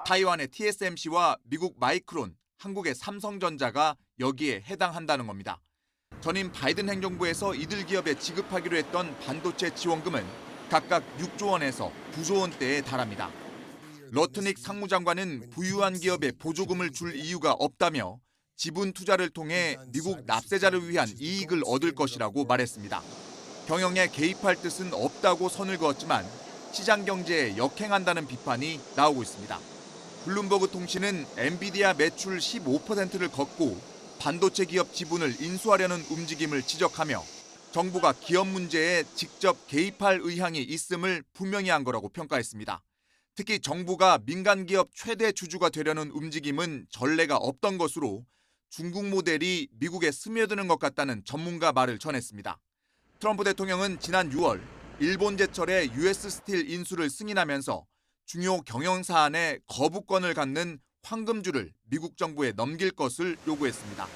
타이완의 TSMC와 미국 마이크론, 한국의 삼성전자가 여기에 해당한다는 겁니다. 전임 바이든 행정부에서 이들 기업에 지급하기로 했던 반도체 지원금은 각각 6조 원에서 9조 원대에 달합니다. 러트닉 상무장관은 부유한 기업에 보조금을 줄 이유가 없다며 지분 투자를 통해 미국 납세자를 위한 이익을 얻을 것이라고 말했습니다. 경영에 개입할 뜻은 없다고 선을 그었지만 시장 경제에 역행한다는 비판이 나오고 있습니다. 블룸버그 통신은 엔비디아 매출 15%를 걷고 반도체 기업 지분을 인수하려는 움직임을 지적하며 정부가 기업 문제에 직접 개입할 의향이 있음을 분명히 한 거라고 평가했습니다. 특히 정부가 민간 기업 최대 주주가 되려는 움직임은 전례가 없던 것으로 중국 모델이 미국에 스며드는 것 같다는 전문가 말을 전했습니다. 트럼프 대통령은 지난 6월 일본 제철의 US 스틸 인수를 승인하면서 중요 경영 사안에 거부권을 갖는 황금줄을 미국 정부에 넘길 것을 요구했습니다.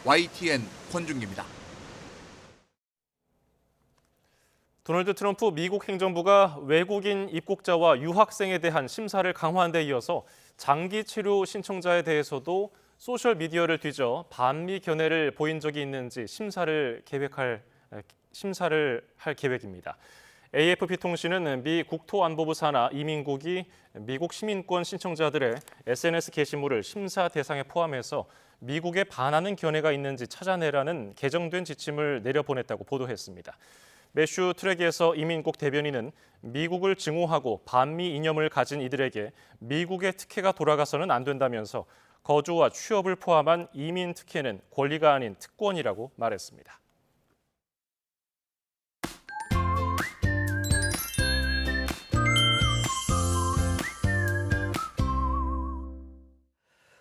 YTN 권준기입니다. 도널드 트럼프 미국 행정부가 외국인 입국자와 유학생에 대한 심사를 강화한 데 이어서 장기 치료 신청자에 대해서도 소셜미디어를 뒤져 반미 견해를 보인 적이 있는지 심사를 할 계획입니다. AFP 통신은 미 국토안보부 산하 이민국이 미국 시민권 신청자들의 SNS 게시물을 심사 대상에 포함해서 미국에 반하는 견해가 있는지 찾아내라는 개정된 지침을 내려보냈다고 보도했습니다. 매슈 트랙에서 이민국 대변인은 미국을 증오하고 반미 이념을 가진 이들에게 미국의 특혜가 돌아가서는 안 된다면서 거주와 취업을 포함한 이민 특혜는 권리가 아닌 특권이라고 말했습니다.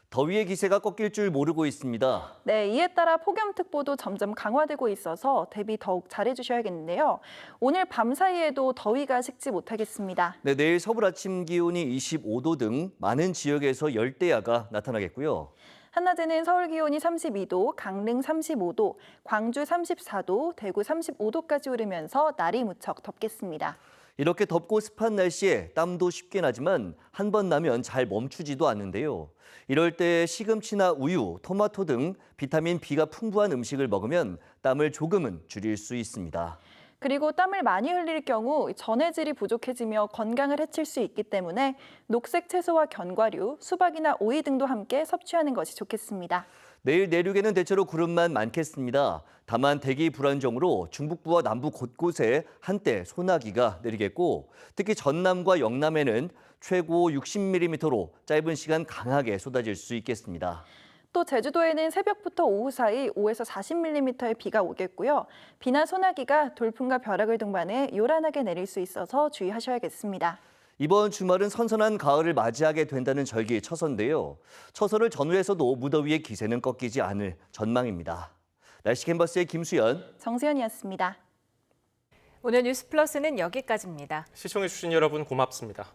더위의 기세가 꺾일 줄 모르고 있습니다. 네, 이에 따라 폭염특보도 점점 강화되고 있어서 대비 더욱 잘해주셔야겠는데요. 오늘 밤 사이에도 더위가 식지 못하겠습니다. 네, 내일 서울 아침 기온이 25도 등 많은 지역에서 열대야가 나타나겠고요. 한낮에는 서울 기온이 32도, 강릉 35도, 광주 34도, 대구 35도까지 오르면서 날이 무척 덥겠습니다. 이렇게 덥고 습한 날씨에 땀도 쉽게 나지만 한 번 나면 잘 멈추지도 않는데요. 이럴 때 시금치나 우유, 토마토 등 비타민 B가 풍부한 음식을 먹으면 땀을 조금은 줄일 수 있습니다. 그리고 땀을 많이 흘릴 경우 전해질이 부족해지며 건강을 해칠 수 있기 때문에 녹색 채소와 견과류, 수박이나 오이 등도 함께 섭취하는 것이 좋겠습니다. 내일 내륙에는 대체로 구름만 많겠습니다. 다만 대기 불안정으로 중북부와 남부 곳곳에 한때 소나기가 내리겠고 특히 전남과 영남에는 최고 60mm로 짧은 시간 강하게 쏟아질 수 있겠습니다. 또 제주도에는 새벽부터 오후 사이 5에서 40mm의 비가 오겠고요. 비나 소나기가 돌풍과 벼락을 동반해 요란하게 내릴 수 있어서 주의하셔야겠습니다. 이번 주말은 선선한 가을을 맞이하게 된다는 절기 처서인데요. 처서를 전후해서도 무더위의 기세는 꺾이지 않을 전망입니다. 날씨 캔버스의 김수연, 정세현이었습니다. 오늘 뉴스 플러스는 여기까지입니다. 시청해주신 여러분 고맙습니다.